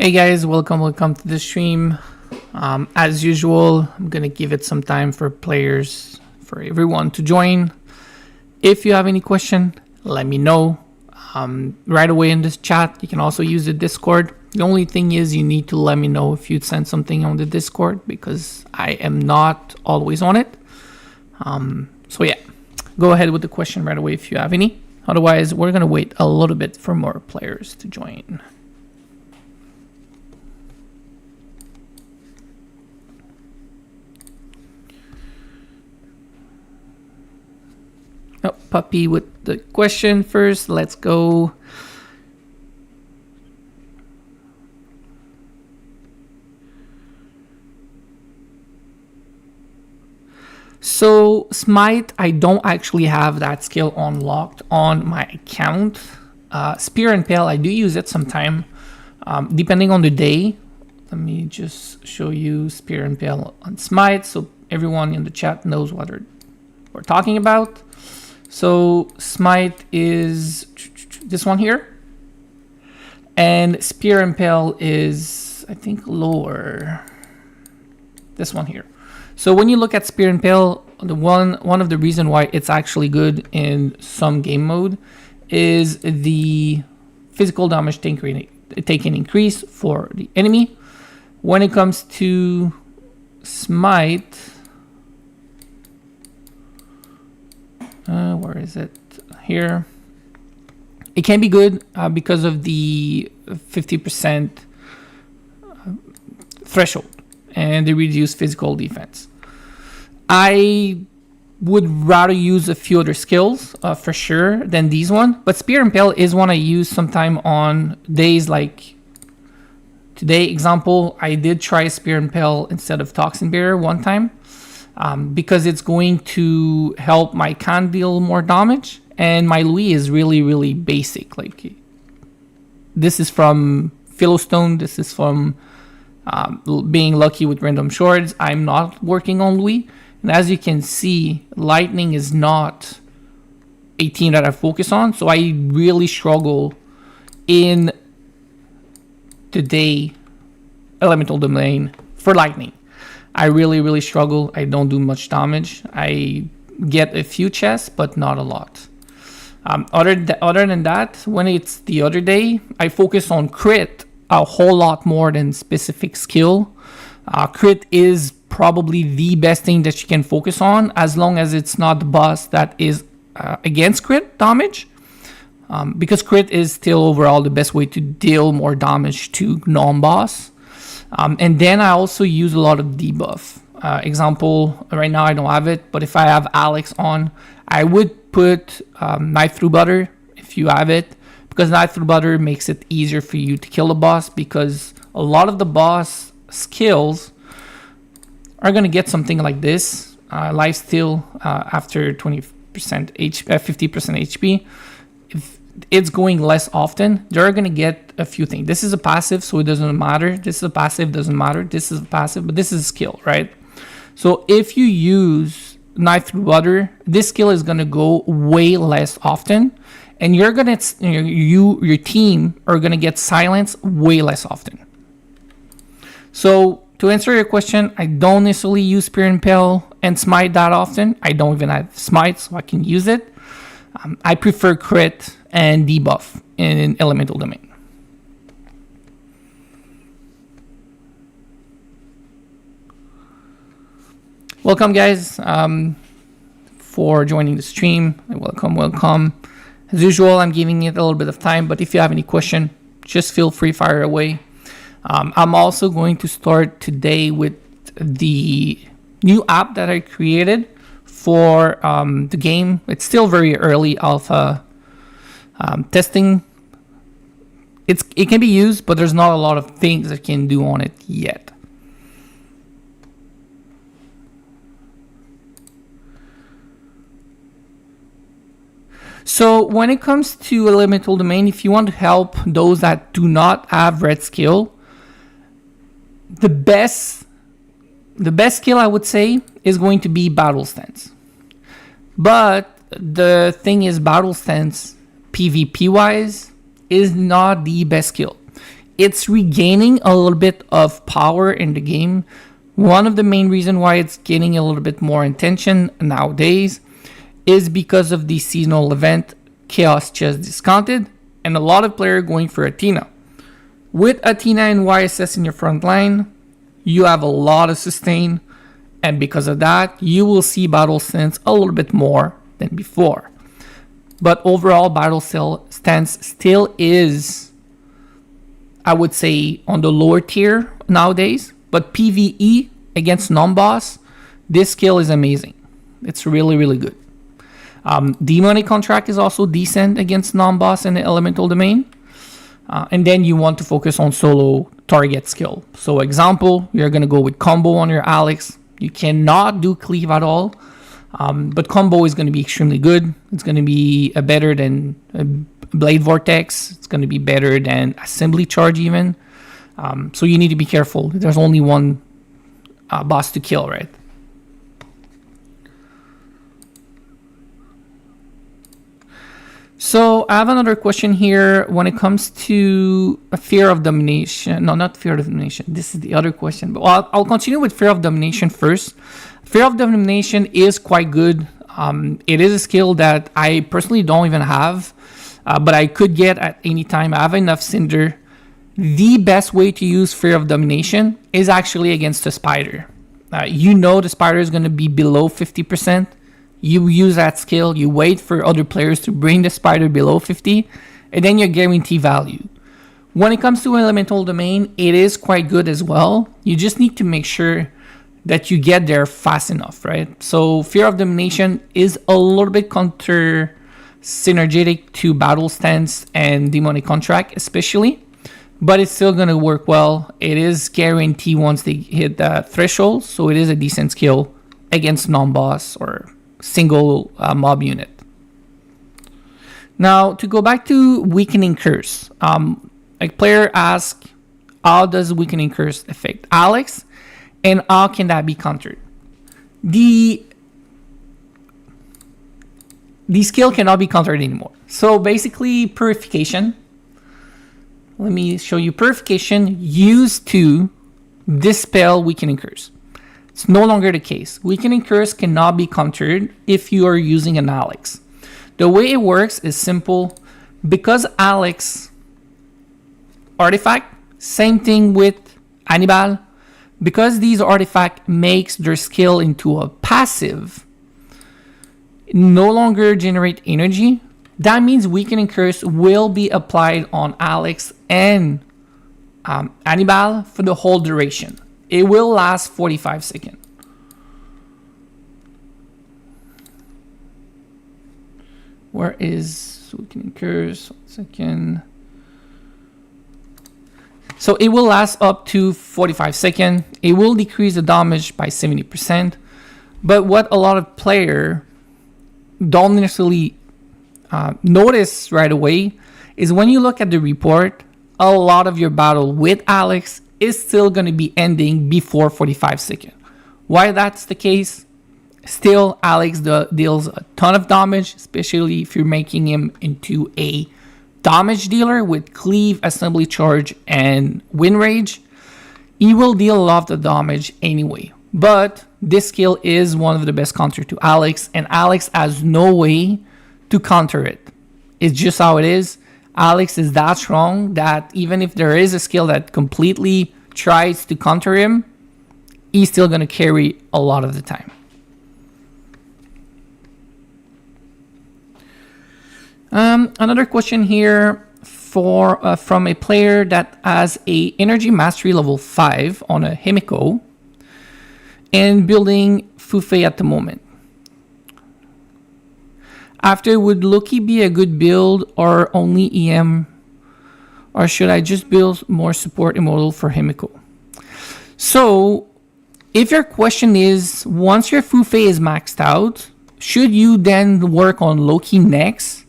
Hey guys, welcome to the stream. As usual, I'm gonna give it some time for everyone to join. If you have any question, let me know right away in this chat. You can also use the Discord. The only thing is you need to let me know if you'd send something on the Discord because I am not always on it. So yeah, go ahead with the question right away if you have any. Otherwise, we're gonna wait a little bit for more players to join. Oh, Puppy with the question first. Let's go. So Smite, I don't actually have that skill unlocked on my account. Spear and Pale, I do use it sometime, depending on the day. Let me just show you Spear and Pale on Smite so everyone in the chat knows what we're talking about. So Smite is this one here, and Spear and Pale is, I think, lower. This one here. So when you look at Spear and Pale, one of the reason why it's actually good in some game mode is the physical damage taken increase for the enemy. When it comes to Smite, where is it? Here. It can be good because of the 50% threshold and the reduced physical defense. I would rather use a few other skills for sure than these one, but Spear and Pale is one I use sometime on days like today. Example, I did try Spear and Pale instead of Toxin Barrier one time. Because it's going to help my Khan deal more damage, and my Louis is really basic. Like, this is from Philostone, this is from being lucky with random shards. I'm not working on Louis, and as you can see, Lightning is not a team that I focus on, so I really struggle in today Elemental Domain for Lightning. I really struggle. I don't do much damage. I get a few chests, but not a lot. Other than that, when it's the other day, I focus on crit a whole lot more than specific skill. Crit is probably the best thing that you can focus on, as long as it's not the boss that is against crit damage. Because crit is still overall the best way to deal more damage to non-boss. And then I also use a lot of debuff. Example, right now I don't have it, but if I have Alex on, I would put Knife Through Butter if you have it, because Knife Through Butter makes it easier for you to kill the boss, because a lot of the boss skills are going to get something like this. Lifesteal after 20% HP, 50% HP. If it's going less often, they're going to get a few things. This is a passive, so it doesn't matter. This is a passive, doesn't matter. This is a passive, but this is a skill, right? So if you use Knife Through Butter, this skill is going to go way less often, and you're going to, your team are going to get silence way less often. So to answer your question, I don't necessarily use Spear and Pale and Smite that often. I don't even have Smite, so I can use it. I prefer crit and debuff in Elemental Domain. Welcome guys for joining the stream. Welcome. As usual, I'm giving it a little bit of time, but if you have any question, just feel free, fire away. I'm also going to start today with the new app that I created for the game. It's still very early alpha testing. It can be used, but there's not a lot of things that can do on it yet. So when it comes to Elemental Domain, if you want to help those that do not have red skill, the best skill I would say is going to be Battle Stance. But the thing is, Battle Stance PvP wise is not the best skill. it's regaining a little bit of power in the game. One of the main reasons why it's gaining a little bit more attention nowadays is because of the seasonal event Chaos Chest Discounted, and a lot of players going for Athena. With Athena and YSS in your front line, you have a lot of sustain, and because of that, you will see battle stance a little bit more than before. But overall, battle stance still is, I would say, on the lower tier nowadays. But PvE against non-boss, this skill is amazing. It's really, really good. Demonic Contract is also decent against non-boss in the elemental domain. And then you want to focus on solo target skill. So example, you're going to go with combo on your Alex. You cannot do cleave at all. But combo is going to be extremely good. It's going to be better than Blade Vortex. It's going to be better than Assembly Charge even. So you need to be careful. There's only one boss to kill, right? So I have another question here when it comes to a fear of domination. No, not fear of domination. This is the other question. But I'll continue with fear of domination first. Fear of domination is quite good. It is a skill that I personally don't even have, but I could get at any time. I have enough Cinder. The best way to use fear of domination is actually against the spider. You know the spider is going to be below 50%. You use that skill, you wait for other players to bring the spider below 50, and then you guarantee value. When it comes to elemental domain, it is quite good as well. You just need to make sure that you get there fast enough, right? So fear of domination is a little bit counter synergetic to battle stance and demonic contract especially, but it's still going to work well. It is guaranteed once they hit the threshold, so it is a decent skill against non-boss or single mob unit. Now to go back to weakening curse, a player asked, how does weakening curse affect Alex and how can that be countered? The skill cannot be countered anymore. So basically purification, let me show you purification used to dispel weakening curse. It's no longer the case. Weakening curse cannot be countered if you are using an Alex. The way it works is simple. Because Alex artifact, same thing with Hannibal, because these artifact makes their skill into a passive, no longer generate energy, that means weakening curse will be applied on Alex and Hannibal for the whole duration. It will last 45 seconds. Where is weakening curse? 1 second. So it will last up to 45 seconds. It will decrease the damage by 70%. But what a lot of players don't necessarily notice right away is when you look at the report, a lot of your battle with Alex is still going to be ending before 45 seconds. Why that's the case? Still, Alex deals a ton of damage, especially if you're making him into a damage dealer with cleave, assembly charge, and wind rage. He will deal a lot of damage anyway. But this skill is one of the best counter to Alex, and Alex has no way to counter it. It's just how it is. Alex is that strong that even if there is a skill that completely tries to counter him, he's still going to carry a lot of the time. Another question here from a player that has a energy mastery level 5 on a Himiko and building Fufei at the moment. After, would Loki be a good build or only EM, or should I just build more support immortal for Himiko? So if your question is, once your Fufei is maxed out, should you then work on Loki next?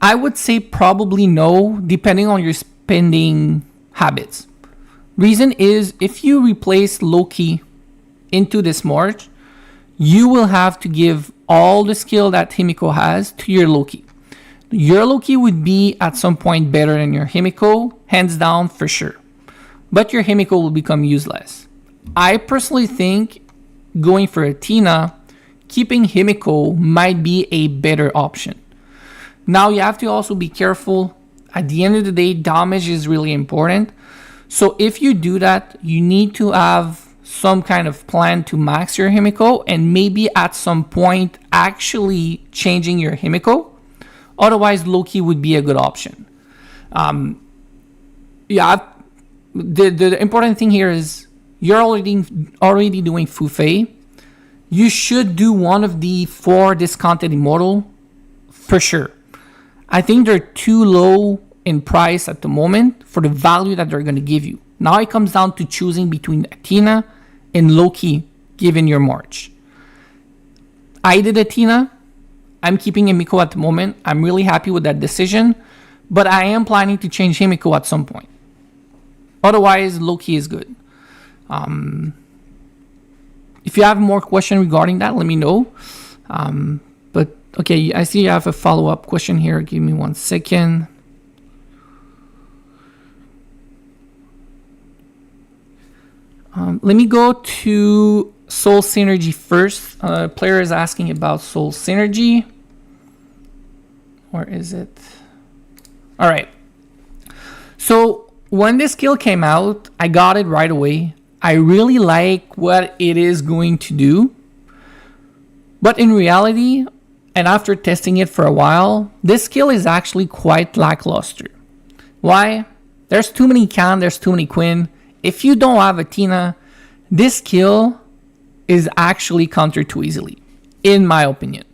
I would say probably no, depending on your spending habits. Reason is, if you replace Loki into this March, you will have to give all the skill that Himiko has to your Loki. Your Loki would be at some point better than your Himiko, hands down for sure. But your Himiko will become useless. I personally think going for Athena, keeping Himiko might be a better option. Now you have to also be careful. At the end of the day, damage is really important. So if you do that, you need to have some kind of plan to max your Himiko and maybe at some point actually changing your Himiko. Otherwise, Loki would be a good option. The important thing here is you're already doing Fufei. You should do one of the 4 discounted immortal for sure. I think they're too low in price at the moment for the value that they're going to give you. Now it comes down to choosing between Athena and Loki given your March. I did Athena. I'm keeping Himiko at the moment. I'm really happy with that decision, but I am planning to change Himiko at some point. Otherwise, Loki is good. If you have more questions regarding that, let me know. But okay, I see you have a follow-up question here. Give me 1 second. Let me go to Soul Synergy first. Player is asking about Soul Synergy. Where is it? All right. So when this skill came out, I got it right away. I really like what it is going to do. But in reality, and after testing it for a while, this skill is actually quite lackluster. Why? There's too many Khan, there's too many Quinn. If you don't have Athena, this skill is actually countered too easily, in my opinion.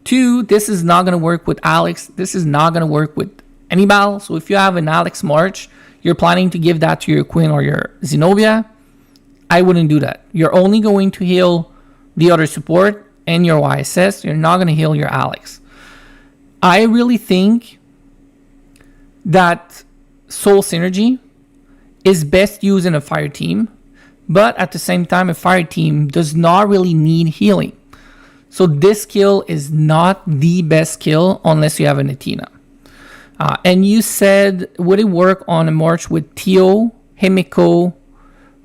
2, this is not going to work with Alex. This is not going to work with anybody. So if you have an Alex March, you're planning to give that to your Quinn or your Zenobia, I wouldn't do that. You're only going to heal the other support and your YSS. You're not going to heal your Alex. I really think that Soul Synergy is best used in a fire team, but at the same time, a fire team does not really need healing. So this skill is not the best skill unless you have an Athena. And you said, would it work on a March with Tio, Himiko,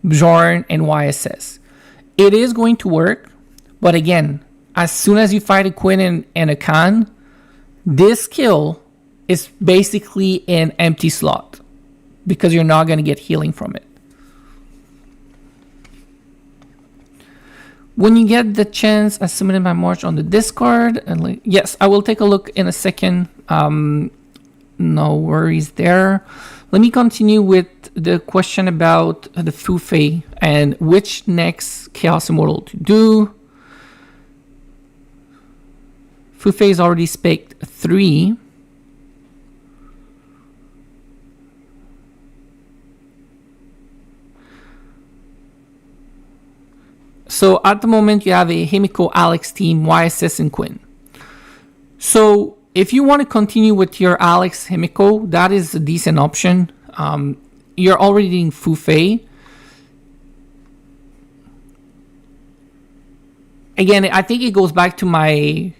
Bjorn, and YSS? It is going to work, but again, as soon as you fight a Quinn and a Khan, this skill is basically an empty slot because you're not going to get healing from it. When you get the chance, I submitted my March on the Discord. And yes, I will take a look in a second. No worries there. Let me continue with the question about the Fufei and which next Chaos Immortal to do. Fufei is already spec'd 3. So at the moment, you have a Himiko, Alex team, YSS, and Quinn. So if you want to continue with your Alex Himiko, that is a decent option. You're already doing Fufei. Again, I think it goes back to my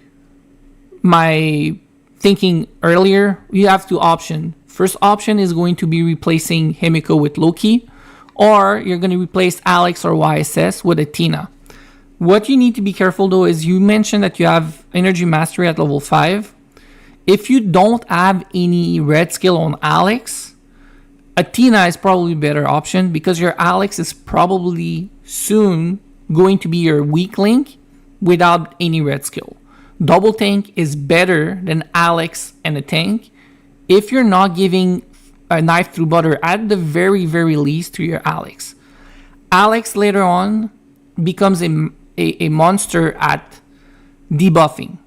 thinking earlier. You have 2 options. First option is going to be replacing Himiko with Loki, or you're going to replace Alex or YSS with Athena. What you need to be careful though is you mentioned that you have Energy Mastery at level 5. If you don't have any red skill on Alex, Athena is probably a better option because your Alex is probably soon going to be your weak link without any red skill. Double tank is better than Alex and a tank if you're not giving a knife through butter at the very, very least to your Alex. Alex later on becomes a monster at debuffing.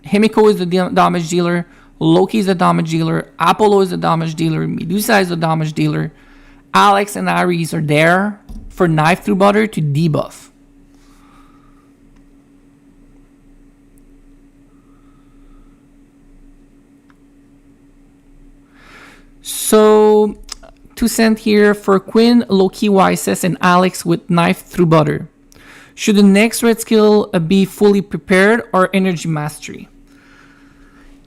Himiko is the damage dealer, Loki is the damage dealer, Apollo is the damage dealer, Medusa is the damage dealer. Alex and Ares are there for knife through butter to debuff. So, 2 cents here for Quinn, Loki, YSS, and Alex with knife through butter. Should the next red skill be fully prepared or energy mastery?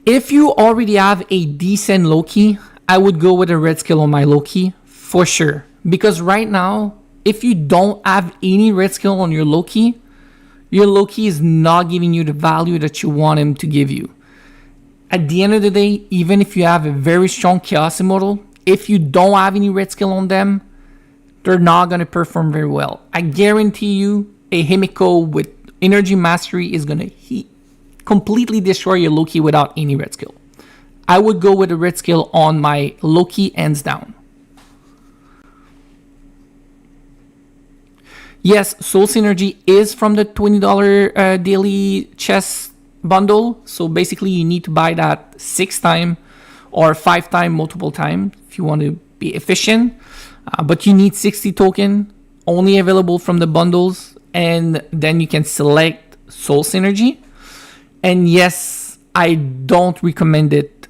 If you already have a decent Loki, I would go with a red skill on my Loki for sure. Because right now, if you don't have any red skill on your Loki is not giving you the value that you want him to give you. At the end of the day, even if you have a very strong Chaos Immortal, if you don't have any red skill on them, they're not going to perform very well. I guarantee you, a Himiko with Energy Mastery is going to completely destroy your Loki without any red skill. I would go with a red skill on my Loki hands down. Yes, Soul Synergy is from the $20 daily chest bundle. So basically you need to buy that 6 times or 5 times multiple times if you want to be efficient. But you need 60 token, only available from the bundles. And then you can select Soul Synergy. And yes, I don't recommend it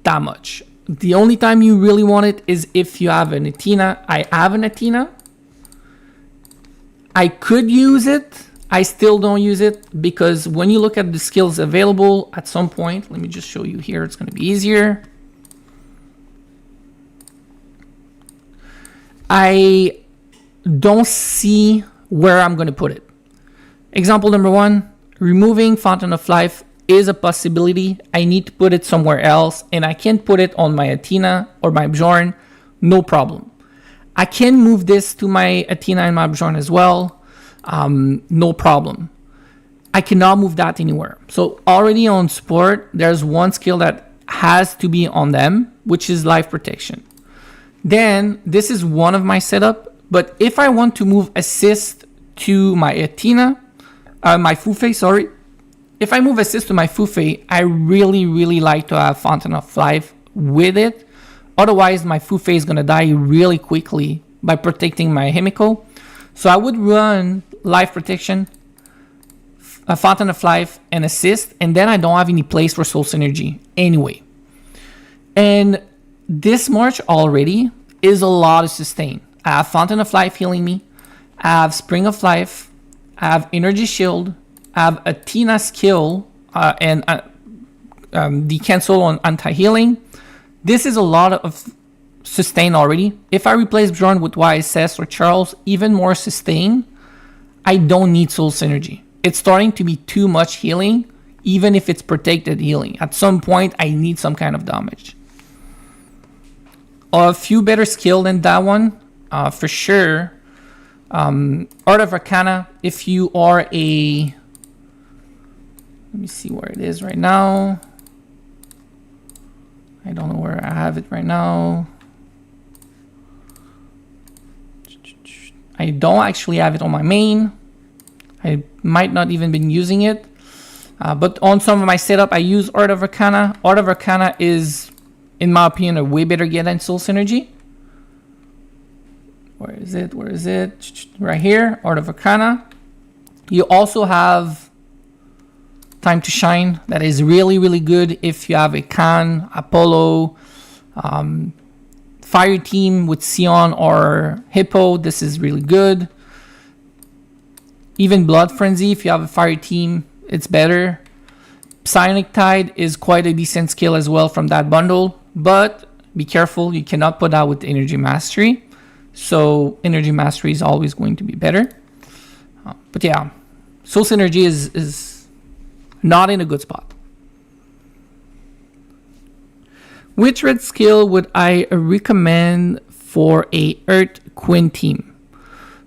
that much. The only time you really want it is if you have an Athena. I have an Athena. I could use it. I still don't use it because when you look at the skills available at some point, let me just show you here. It's going to be easier. I don't see where I'm going to put it. Example number 1, removing Fountain of Life is a possibility. I need to put it somewhere else and I can put it on my Athena or my Bjorn. No problem. I can move this to my Athena and my Bjorn as well. No problem. I cannot move that anywhere. So already on sport, there's one skill that has to be on them, which is life protection. Then this is one of my setup. But if I want to move assist to my Athena, my Fufe, sorry. If I move assist to my Fufe, I really like to have Fountain of Life with it. Otherwise, my Fufe is going to die really quickly by protecting my Himiko. So I would run life protection, a Fountain of Life, and assist. And then I don't have any place for Soul Synergy anyway. And this March already is a lot of sustain. I have Fountain of Life healing me. I have Spring of Life. I have Energy Shield. I have Athena skill and the cancel on anti-healing. This is a lot of sustain already. If I replace Bjorn with YSS or Charles, even more sustain, I don't need Soul Synergy. It's starting to be too much healing, even if it's protected healing. At some point, I need some kind of damage. A few better skill than that one, for sure. Art of Arcana, if you are a... Let me see where it is right now. I don't know where I have it right now. I don't actually have it on my main. I might not even been using it. But on some of my setup, I use Art of Arcana. Art of Arcana is, in my opinion, a way better gear than Soul Synergy. Where is it? Where is it? Right here, Art of Arcana. You also have Time to Shine. That is really good if you have a Khan, Apollo, Fire Team with Sion or Hippo. This is really good. Even Blood Frenzy, if you have a Fire Team, it's better. Psionic Tide is quite a decent skill as well from that bundle. But be careful, you cannot put that with Energy Mastery. So Energy Mastery is always going to be better. But yeah, Soul Synergy is not in a good spot. Which red skill would I recommend for a Earth Queen team?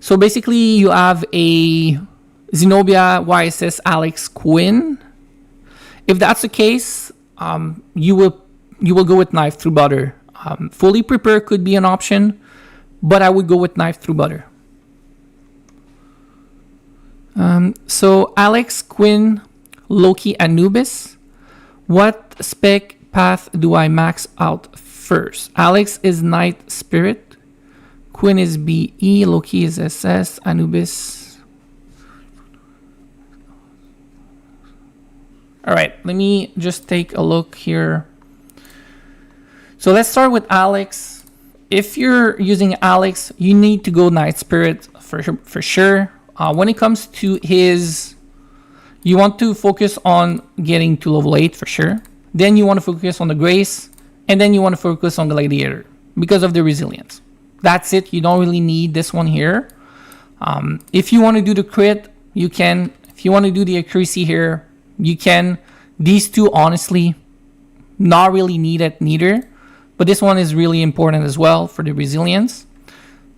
So basically you have a Zenobia, YSS, Alex, Quinn. If that's the case, you will go with Knife Through Butter. Fully Prepare could be an option, but I would go with Knife Through Butter. So Alex, Quinn, Loki, Anubis. What spec path do I max out first? Alex is Night Spirit. Quinn is BE. Loki is SS. Anubis. Alright, let me just take a look here. So let's start with Alex. If you're using Alex, you need to go Night Spirit for sure. When it comes to his... You want to focus on getting to level 8 for sure. then you want to focus on the Grace, and then you want to focus on Gladiator because of the resilience. That's it. You don't really need this one here. If you want to do the crit, you can. If you want to do the accuracy here, you can. These two, honestly, not really needed neither. But this one is really important as well for the resilience.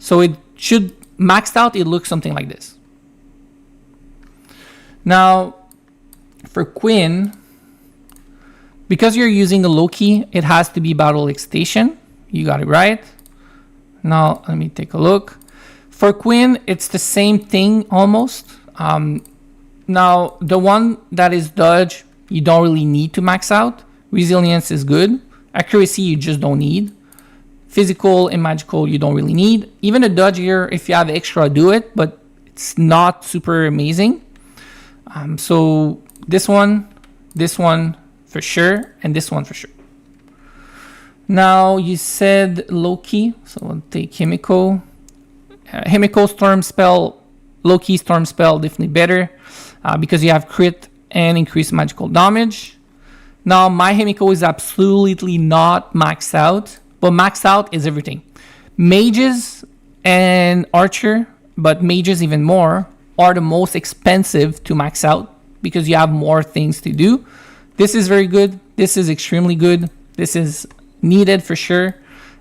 So it should, maxed out, it looks something like this. Now, for Quinn, because you're using a Loki, it has to be Battle Excitation. You got it right. Now, let me take a look. For Quinn, it's the same thing almost. Now, the one that is Dodge, you don't really need to max out. Resilience is good. Accuracy, you just don't need. Physical and magical, you don't really need. Even a Dodge here, if you have extra, do it, but it's not super amazing. So this one for sure, and this one for sure. Now, you said Loki, so I'll take Himiko. Himiko Storm Spell, Loki Storm Spell, definitely better because you have crit and increased magical damage. Now, my Himiko is absolutely not maxed out, but maxed out is everything. Mages and Archer, but mages even more, are the most expensive to max out because you have more things to do. This is very good. This is extremely good. This is needed for sure.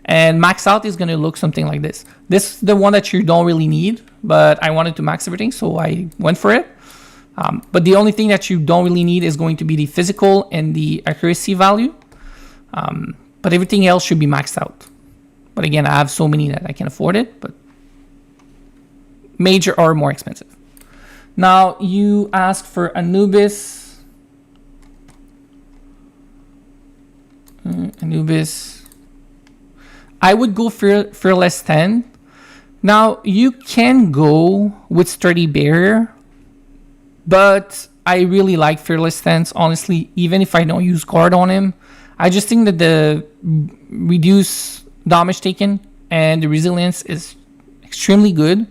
And max out is going to look something like this. This is the one that you don't really need, but I wanted to max everything, so I went for it. But the only thing that you don't really need is going to be the physical and the accuracy value. But everything else should be maxed out. But again, I have so many that I can afford it, but major are more expensive. Now, you ask for Anubis. Anubis. I would go Fearless 10. Now, you can go with Sturdy Barrier, but I really like Fearless Stance, honestly, even if I don't use guard on him. I just think that the reduce damage taken and the resilience is extremely good.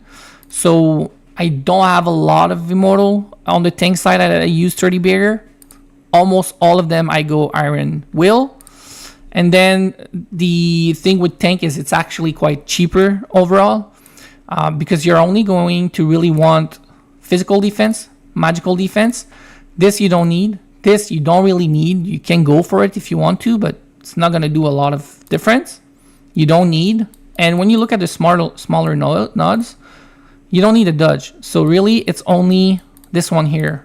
So I don't have a lot of Immortal. On the tank side, I use Sturdy Barrier. Almost all of them I go Iron Will. And then the thing with tank is it's actually quite cheaper overall because you're only going to really want physical defense, magical defense. This you don't need. This you don't really need. You can go for it if you want to, but it's not going to do a lot of difference. You don't need. And when you look at the smaller nods, you don't need a dodge. So really, it's only this one here.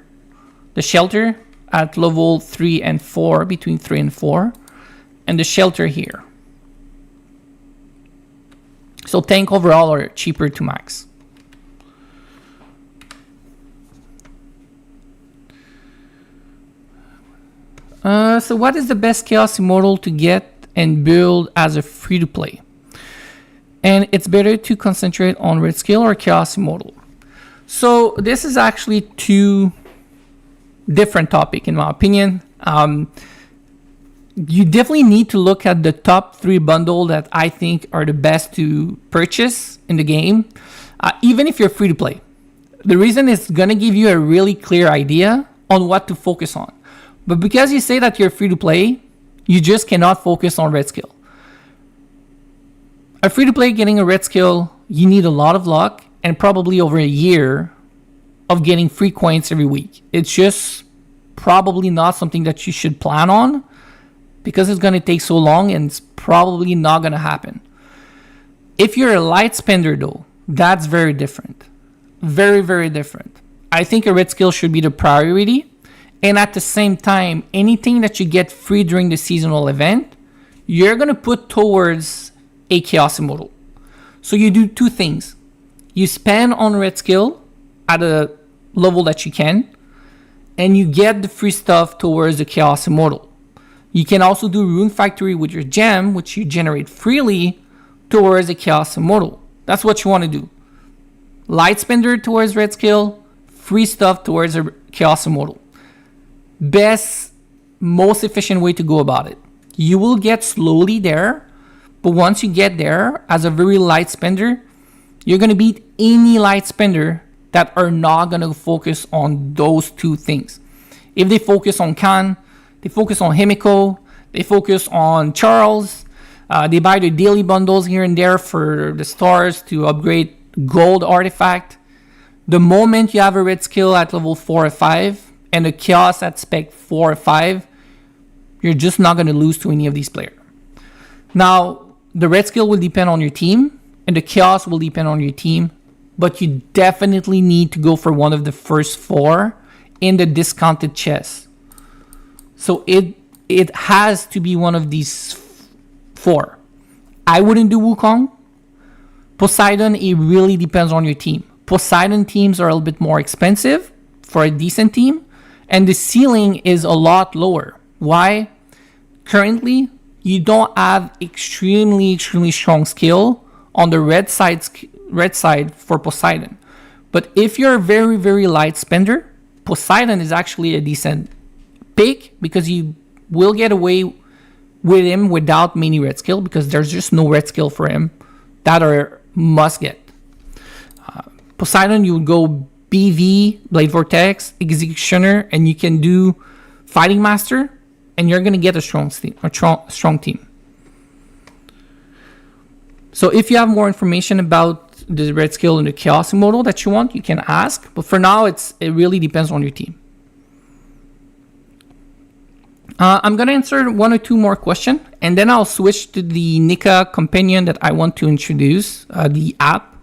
The shelter at level 3 and 4, between 3 and 4. And the shelter here. So tank overall are cheaper to max. So what is the best Chaos Immortal to get and build as a free-to-play? And it's better to concentrate on Red Scale or Chaos Immortal. So this is actually two different topics in my opinion. You definitely need to look at the top 3 bundle that I think are the best to purchase in the game, even if you're free to play. The reason is going to give you a really clear idea on what to focus on. But because you say that you're free to play, you just cannot focus on red skill. A free to play getting a red skill, you need a lot of luck and probably over a year of getting free coins every week. It's just probably not something that you should plan on because it's going to take so long and it's probably not going to happen. If you're a light spender though, that's very different. Very, very different. I think a red skill should be the priority. And at the same time, anything that you get free during the seasonal event, you're going to put towards a Chaos Immortal. So you do 2 things. You spend on red skill at a level that you can, and you get the free stuff towards the Chaos Immortal. You can also do Rune Factory with your gem, which you generate freely towards a Chaos Immortal. That's what you want to do. Light spender towards red skill, free stuff towards a Chaos Immortal. Best, most efficient way to go about it. You will get slowly there, but once you get there as a very light spender, you're going to beat any light spender that are not going to focus on those 2 things. If they focus on Khan, They focus on Himiko. They focus on Charles. They buy the daily bundles here and there for the stars to upgrade gold artifact. The moment you have a red skill at level 4 or 5 and a chaos at spec 4 or 5, you're just not going to lose to any of these players. Now, the red skill will depend on your team and the chaos will depend on your team, but you definitely need to go for one of the first 4 in the discounted chest. So it has to be one of these 4. I wouldn't do Wukong. Poseidon, it really depends on your team. Poseidon teams are a little bit more expensive for a decent team, and the ceiling is a lot lower. Why? Currently, you don't have extremely strong skill on the red side for Poseidon. But if you're a very light spender, Poseidon is actually a decent pick because you will get away with him without many red skill because there's just no red skill for him that are must get. Poseidon, you would go BV, Blade Vortex, Executioner, and you can do Fighting Master, and you're gonna get a strong team. So if you have more information about the red skill and the chaos modal that you want, you can ask. But for now, it really depends on your team. I'm gonna answer 1 or 2 more questions, and then I'll switch to the Nika Companion that I want to introduce, the app.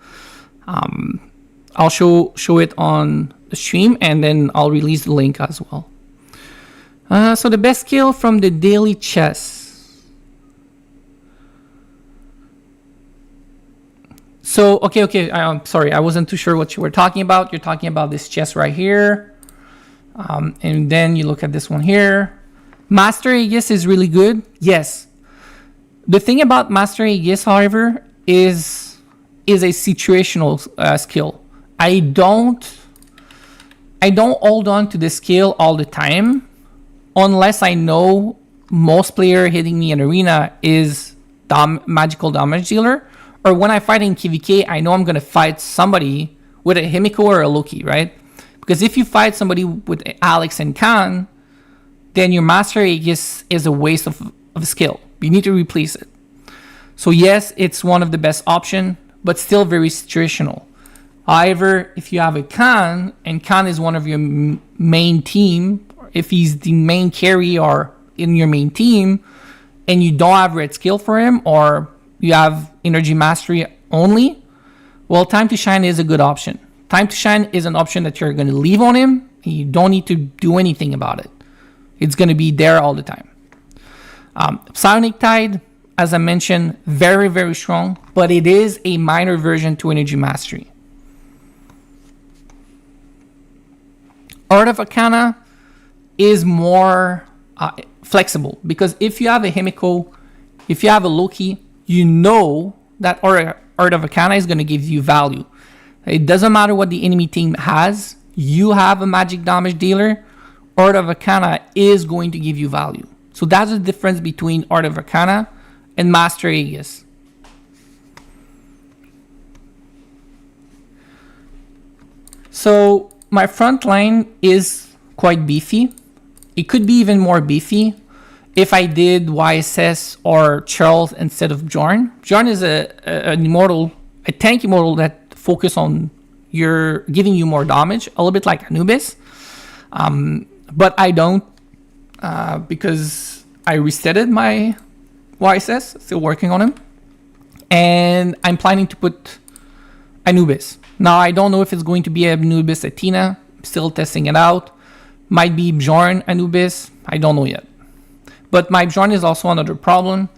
I'll show it on the stream, and then I'll release the link as well. So the best skill from the daily chess. So, okay, I'm sorry, I wasn't too sure what you were talking about. You're talking about this chest right here. And then you look at this one here. Master Aegis is really good. Yes. The thing about Master Aegis, however, is a situational skill. I don't hold on to the skill all the time unless I know most player hitting me in arena is magical damage dealer, or when I fight in KVK, I know I'm gonna fight somebody with a Himiko or a Loki, right? Because if you fight somebody with Alex and Khan, then your Master Aegis is a waste of skill. You need to replace it. So yes, it's one of the best option, but still very situational. However, if you have a Khan, and Khan is one of your main team, if he's the main carry or in your main team, and you don't have red skill for him, or you have energy mastery only, well, Time to Shine is a good option. Time to Shine is an option that you're going to leave on him, and you don't need to do anything about it. It's going to be there all the time. Psionic Tide, as I mentioned, very strong, but it is a minor version to Energy Mastery. Art of Arcana is more flexible because if you have a Himiko, if you have a Loki, you know that Art of Arcana is going to give you value. It doesn't matter what the enemy team has. You have a magic damage dealer. Art of Arcana is going to give you value. So that's the difference between Art of Arcana and Master Aegis. So my front line is quite beefy. It could be even more beefy if I did YSS or Charles instead of Bjorn. Bjorn is an immortal, a tank immortal that focus on giving you more damage, a little bit like Anubis. But I don't because I resetted my YSS, still working on him. And I'm planning to put Anubis. Now, I don't know if it's going to be Anubis Athena. I'm still testing it out. Might be Bjorn Anubis. I don't know yet. But my Bjorn is also another problem.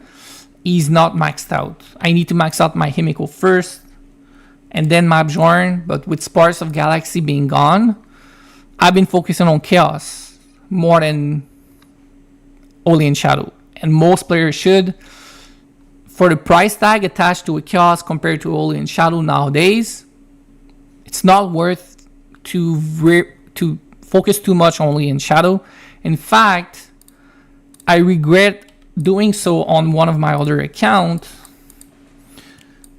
He's not maxed out. I need to max out my Himiko first. And then my Bjorn. But with Sparks of Galaxy being gone, I've been focusing on Chaos more than Holy and Shadow. And most players should. For the price tag attached to a Chaos compared to Holy and Shadow nowadays, it's not worth to focus too much only in Shadow. In fact, I regret doing so on one of my other accounts.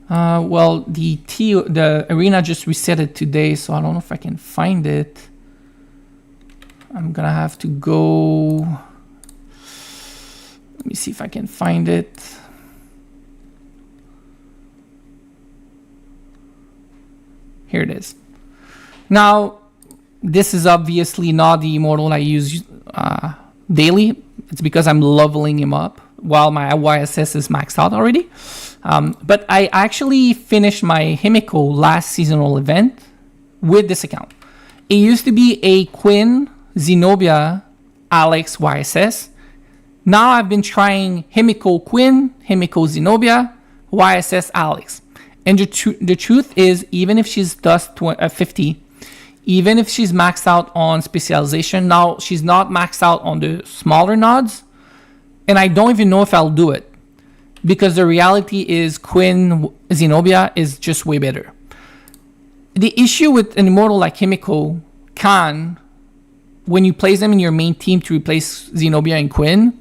Well, the arena just reset today, so I don't know if I can find it. I'm gonna have to go Let me see if I can find it. Here it is. Now, this is obviously not the immortal I use daily. It's because I'm leveling him up while my YSS is maxed out already. But I actually finished my Himiko last seasonal event with this account. It used to be a Quinn, Zenobia, Alex YSS. Now I've been trying Himiko Quinn, Himiko Zenobia, YSS Alex. And the truth is, even if she's dust 50, even if she's maxed out on specialization, now she's not maxed out on the smaller nods, and I don't even know if I'll do it, because the reality is Quinn Zenobia is just way better. The issue with an immortal like Himiko Khan, when you place them in your main team to replace Zenobia and Quinn,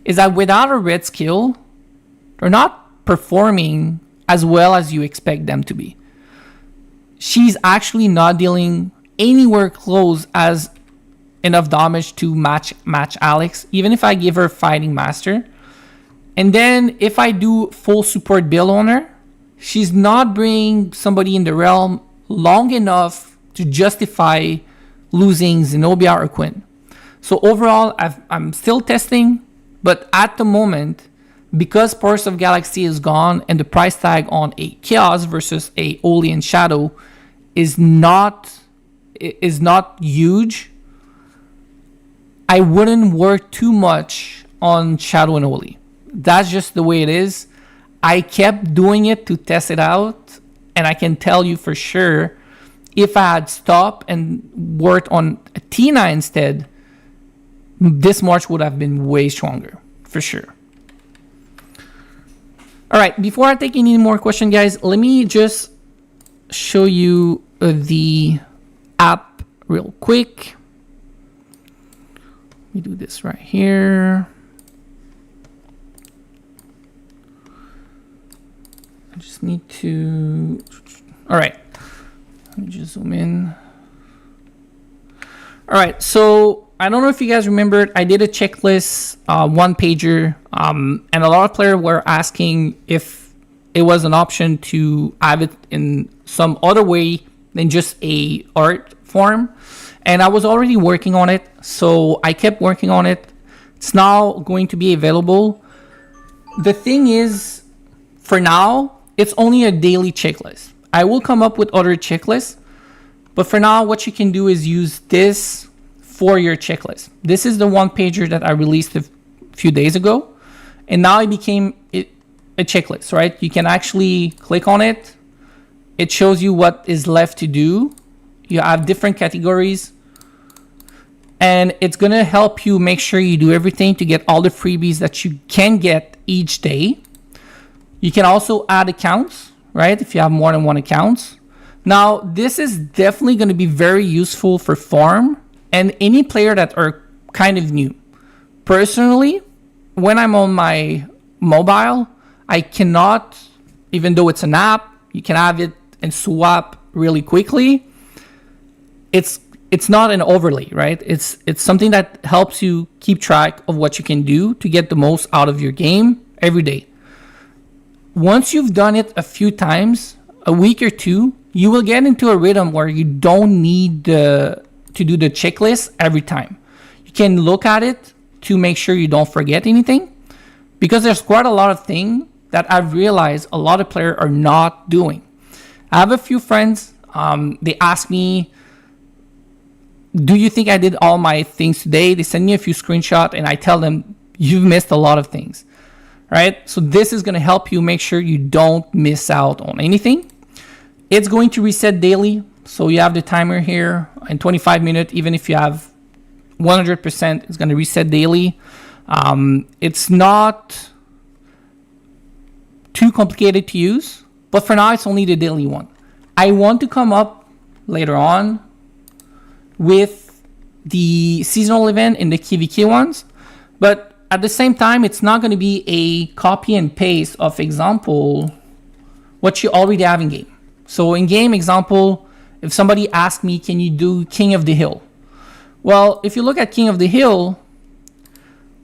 is that without a red skill, they're not performing as well as you expect them to be. She's actually not dealing anywhere close as enough damage to match Alex, even if I give her Fighting Master. And then if I do full support build on her, she's not bringing somebody in the realm long enough to justify losing Zenobia or Quinn. So overall, I'm still testing, but at the moment, because Force of Galaxy is gone and the price tag on a Chaos versus a Holy and Shadow is not huge, I wouldn't work too much on Shadow and Holy. That's just the way it is. I kept doing it to test it out, and I can tell you for sure, if I had stopped and worked on a Tina instead, this March would have been way stronger, for sure. All right, before I take any more questions, guys, let me just show you the app real quick. Let me do this right here. I just need to... All right, let me just zoom in. All right, so I don't know if you guys remembered, I did a checklist, one pager, and a lot of players were asking if it was an option to have it in some other way than just a art form. And I was already working on it, so I kept working on it. It's now going to be available. The thing is, for now, it's only a daily checklist. I will come up with other checklists, but for now, what you can do is use this for your checklist. This is the one pager that I released a few days ago, and now it became a checklist, right? You can actually click on it. It shows you what is left to do. You have different categories, and it's gonna help you make sure you do everything to get all the freebies that you can get each day. You can also add accounts, right? If you have more than one account. Now, this is definitely gonna be very useful for farm and any player that are kind of new. Personally, when I'm on my mobile, I cannot, even though it's an app, you can have it and swap really quickly. It's not an overlay, right? It's something that helps you keep track of what you can do to get the most out of your game every day. Once you've done it a few times, a week or two, you will get into a rhythm where you don't need to do the checklist every time. You can look at it to make sure you don't forget anything, because there's quite a lot of things that I've realized a lot of players are not doing. I have a few friends, they ask me, do you think I did all my things today? They send me a few screenshots and I tell them, you've missed a lot of things, right? So this is gonna help you make sure you don't miss out on anything. It's going to reset daily. So you have the timer here in 25 minutes, even if you have 100%, it's going to reset daily. It's not too complicated to use, but for now, it's only the daily one. I want to come up later on with the seasonal event and the KVK ones, but at the same time, it's not going to be a copy and paste of example, what you already have in game. So in game example, if somebody asked me, can you do King of the Hill? Well, if you look at King of the Hill,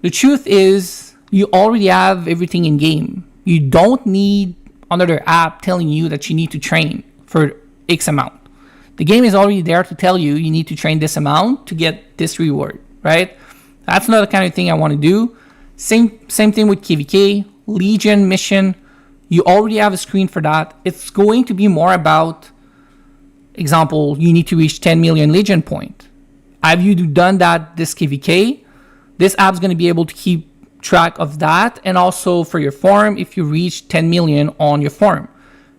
the truth is you already have everything in game. You don't need another app telling you that you need to train for X amount. The game is already there to tell you need to train this amount to get this reward, right? That's not the kind of thing I want to do. Same thing with KVK, Legion mission. You already have a screen for that. It's going to be more about, example, you need to reach 10 million Legion point. Have you done that this KVK? This app's going to be able to keep track of that, and also for your farm, if you reach 10 million on your farm.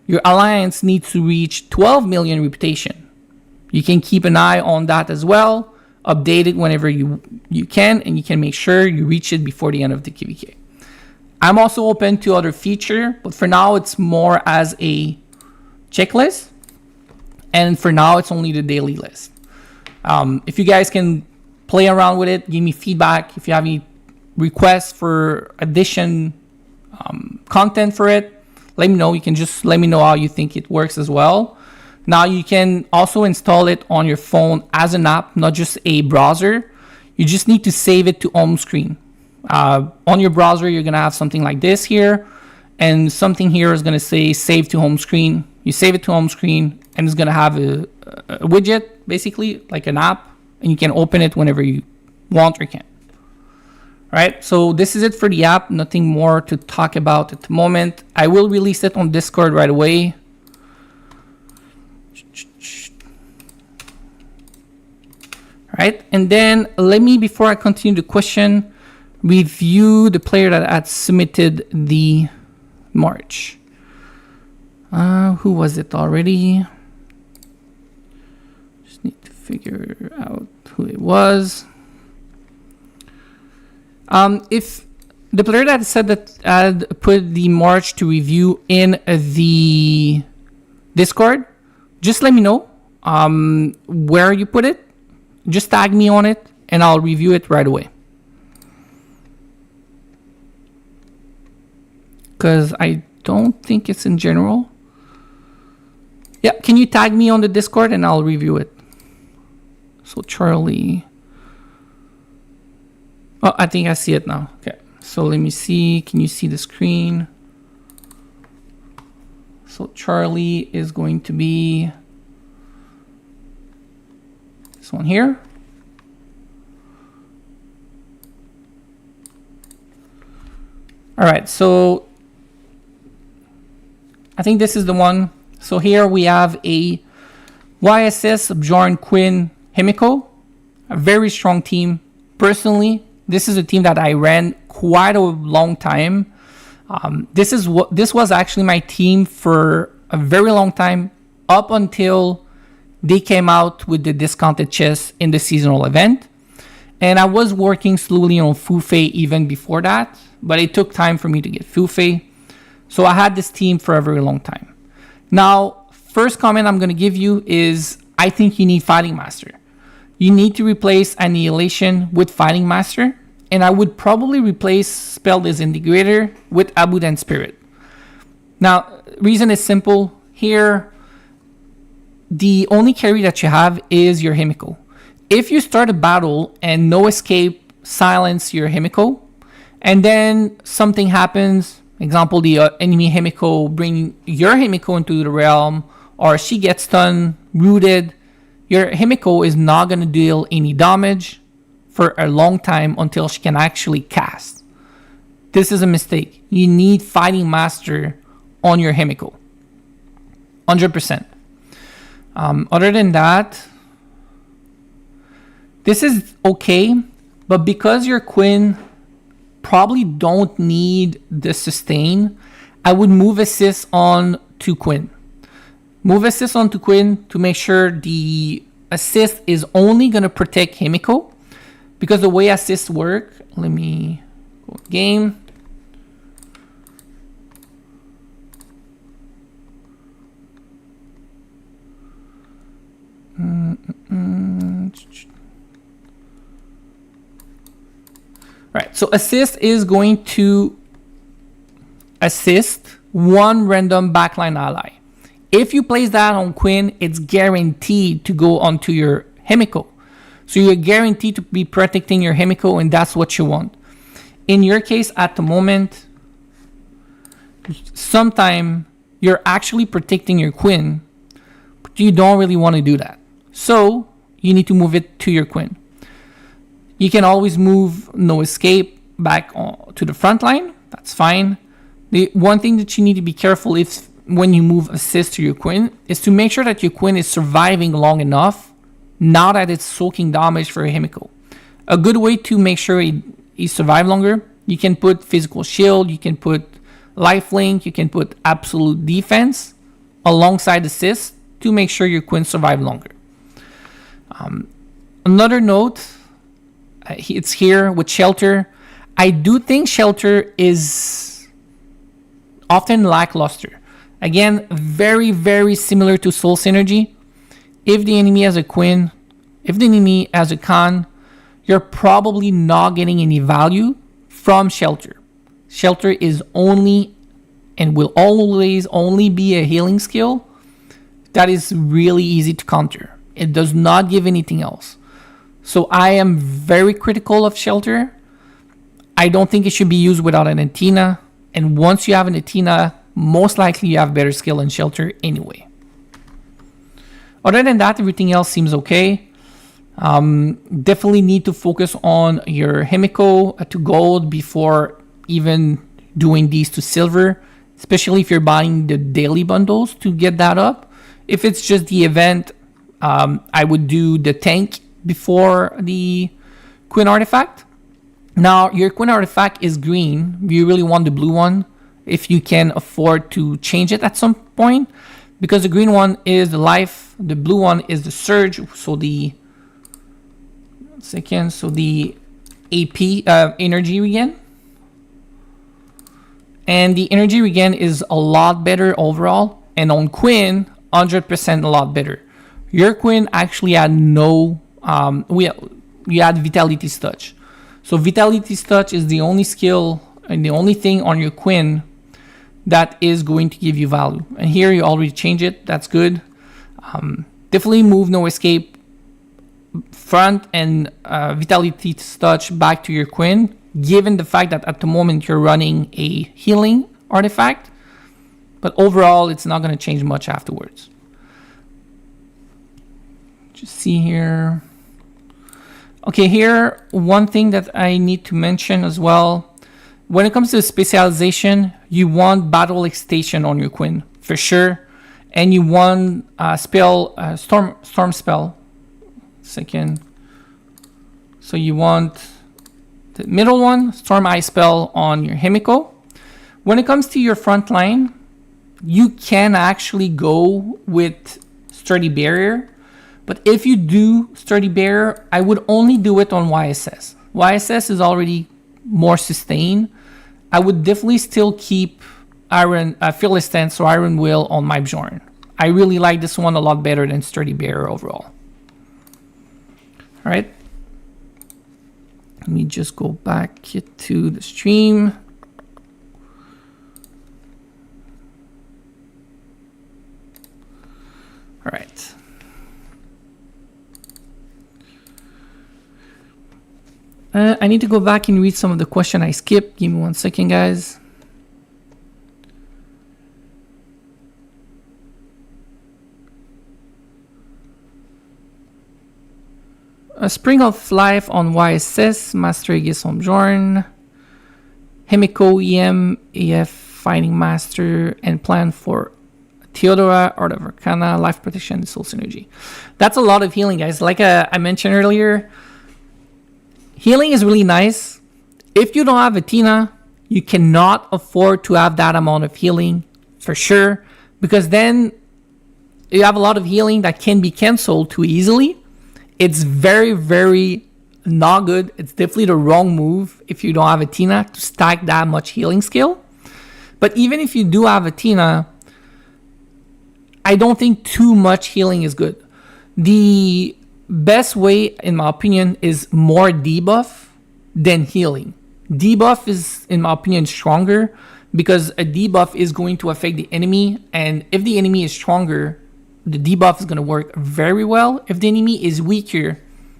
Your alliance needs to reach 12 million reputation. You can keep an eye on that as well, update it whenever you can, and you can make sure you reach it before the end of the KVK. I'm also open to other feature, but for now it's more as a checklist, and for now it's only the daily list. If you guys can play around with it, give me feedback. If you have any requests for addition content for it, let me know. You can just let me know how you think it works as well. Now you can also install it on your phone as an app, not just a browser. You just need to save it to home screen. On your browser, you're gonna have something like this here, and something here is gonna say save to home screen. You save it to home screen, and it's gonna have a widget, basically like an app, and you can open it whenever you want or can. All right, so this is it for the app. Nothing more to talk about at the moment. I will release it on Discord right away. All right, and then let me, before I continue the question, review the player that had submitted the March. Who was it already? Just need to figure out who it was. If the player that said that had put the March to review in the Discord, just let me know where you put it. Just tag me on it and I'll review it right away. Because I don't think it's in general. Yeah, can you tag me on the Discord and I'll review it. So Charlie. Oh, I think I see it now. Okay, so let me see. Can you see the screen? So Charlie is going to be this one here. All right, so I think this is the one. So here we have a YSS, Bjorn, Quinn, Himiko, a very strong team. Personally, this is a team that I ran quite a long time. This was actually my team for a very long time, up until they came out with the discounted chests in the seasonal event. And I was working slowly on Fufei even before that, but it took time for me to get Fufei. So I had this team for a very long time. Now, first comment I'm going to give you is I think you need Fighting Master. You need to replace Annihilation with Fighting Master, and I would probably replace Spell Disintegrator with Abundant Spirit. Now, reason is simple. Here, the only carry that you have is your Himiko. If you start a battle and no escape, silence your Himiko, and then something happens, example, the enemy Himiko bring your Himiko into the realm, or she gets stunned, rooted, your Himiko is not going to deal any damage for a long time until she can actually cast. This is a mistake. You need Fighting Master on your Himiko. 100%. Other than that, this is okay, but because your Quinn probably don't need the sustain, I would move assist on to Quinn. Move assist on to Quinn to make sure the assist is only going to protect Himiko, because the way assists work, let me go game. Right, so assist is going to assist one random backline ally. If you place that on Quinn, it's guaranteed to go onto your Himiko. So you're guaranteed to be protecting your Himiko, and that's what you want. In your case, at the moment, sometime you're actually protecting your queen, but you don't really want to do that. So you need to move it to your queen. You can always move no escape back to the front line. That's fine. The one thing that you need to be careful if when you move assist to your queen is to make sure that your queen is surviving long enough now that it's soaking damage for a Himiko. A good way to make sure he survive longer, you can put physical shield, you can put lifelink, you can put absolute defense alongside assist to make sure your queen survive longer. Another note, it's here with shelter. I do think shelter is often lackluster. Again, very, very similar to soul synergy. If the enemy has a queen, if the enemy has a Khan, you're probably not getting any value from shelter. Shelter is only and will always only be a healing skill that is really easy to counter. It does not give anything else. So I am very critical of shelter. I don't think it should be used without an antenna. And once you have an antenna, most likely you have better skill in shelter anyway. Other than that, everything else seems okay. Definitely need to focus on your Himiko to gold before even doing these to silver, especially if you're buying the daily bundles to get that up. If it's just the event, I would do the tank before the Queen artifact. Now, your Queen artifact is green. You really want the blue one if you can afford to change it at some point, because the green one is the life, the blue one is the surge, so the AP energy regen. And the energy regen is a lot better overall, and on Queen, 100% a lot better. Your Queen actually had no, you had Vitality's Touch. So Vitality's Touch is the only skill and the only thing on your Queen that is going to give you value. And here you already changed it. That's good. Definitely move no escape front and Vitality's Touch back to your Queen, given the fact that at the moment you're running a healing artifact. But overall, it's not going to change much afterwards. Just see here. Okay, here, one thing that I need to mention as well. When it comes to specialization, you want Battle Excitation on your Queen, for sure. And you want Storm Spell. Second. So you want the middle one, Storm Ice Spell on your Himiko. When it comes to your front line, you can actually go with Sturdy Barrier. But if you do Sturdy Barrier, I would only do it on YSS. YSS is already more sustained. I would definitely still keep Fearless Stance or Iron Will on my Bjorn. I really like this one a lot better than Sturdy Barrier overall. All right. Let me just go back to the stream. All right. I need to go back and read some of the question I skipped. Give me 1 second, guys. A Spring of Life on YSS, Master Aegis on Bjorn, Himiko, EM, AF, Fighting Master, and plan for Theodora, Art of Arcana, Life Protection, Soul Synergy. That's a lot of healing, guys. Like I mentioned earlier, healing is really nice. If you don't have Athena, you cannot afford to have that amount of healing, for sure, because then you have a lot of healing that can be canceled too easily. It's very, very not good. It's definitely the wrong move if you don't have Athena to stack that much healing skill. But even if you do have Athena, I don't think too much healing is good. The best way, in my opinion, is more debuff than healing. Debuff is, in my opinion, stronger because a debuff is going to affect the enemy. And if the enemy is stronger, the debuff is going to work very well. If the enemy is weaker,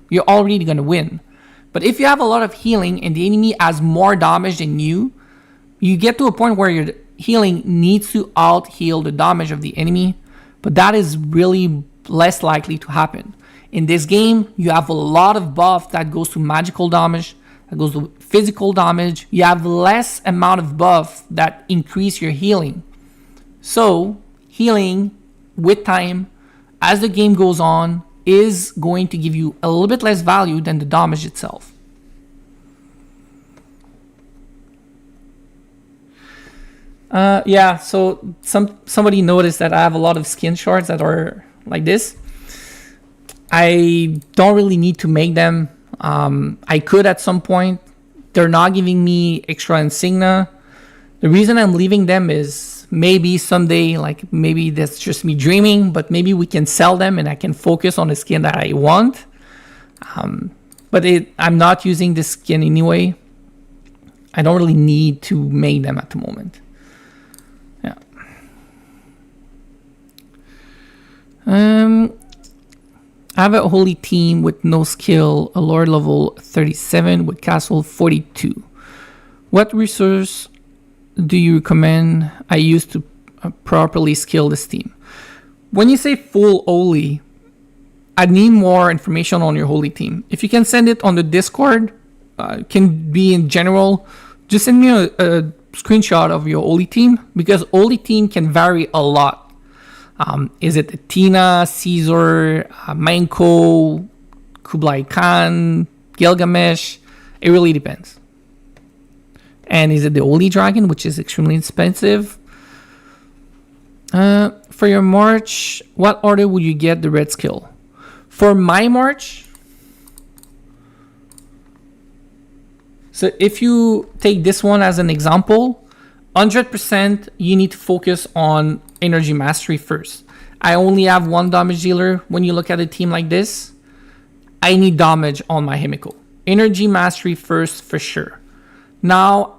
you're already going to win. But if you have a lot of healing and the enemy has more damage than you get to a point where your healing needs to out heal the damage of the enemy. But that is really less likely to happen. In this game, you have a lot of buff that goes to magical damage, that goes to physical damage. You have less amount of buff that increase your healing. So healing with time, as the game goes on, is going to give you a little bit less value than the damage itself. Yeah, so somebody noticed that I have a lot of skin shards that are like this. I don't really need to make them. I could at some point. They're not giving me extra insignia. The reason I'm leaving them is maybe someday, like maybe that's just me dreaming, but maybe we can sell them and I can focus on the skin that I want. But I'm not using this skin anyway. I don't really need to make them at the moment. Yeah. I have a holy team with no skill, a lord level 37 with castle 42. What resource do you recommend I use to properly skill this team? When you say full holy, I need more information on your holy team. If you can send it on the Discord, can be in general, just send me a screenshot of your holy team, because holy team can vary a lot. Is it Athena, Caesar, Manco, Kublai Khan, Gilgamesh? It really depends. And is it the Holy Dragon, which is extremely expensive? For your March, what order would you get the red skill? For my March, so if you take this one as an example, 100% you need to focus on energy mastery first. I only have one damage dealer. When you look at a team like this, I need damage on my Himiko. Energy mastery first for sure. Now,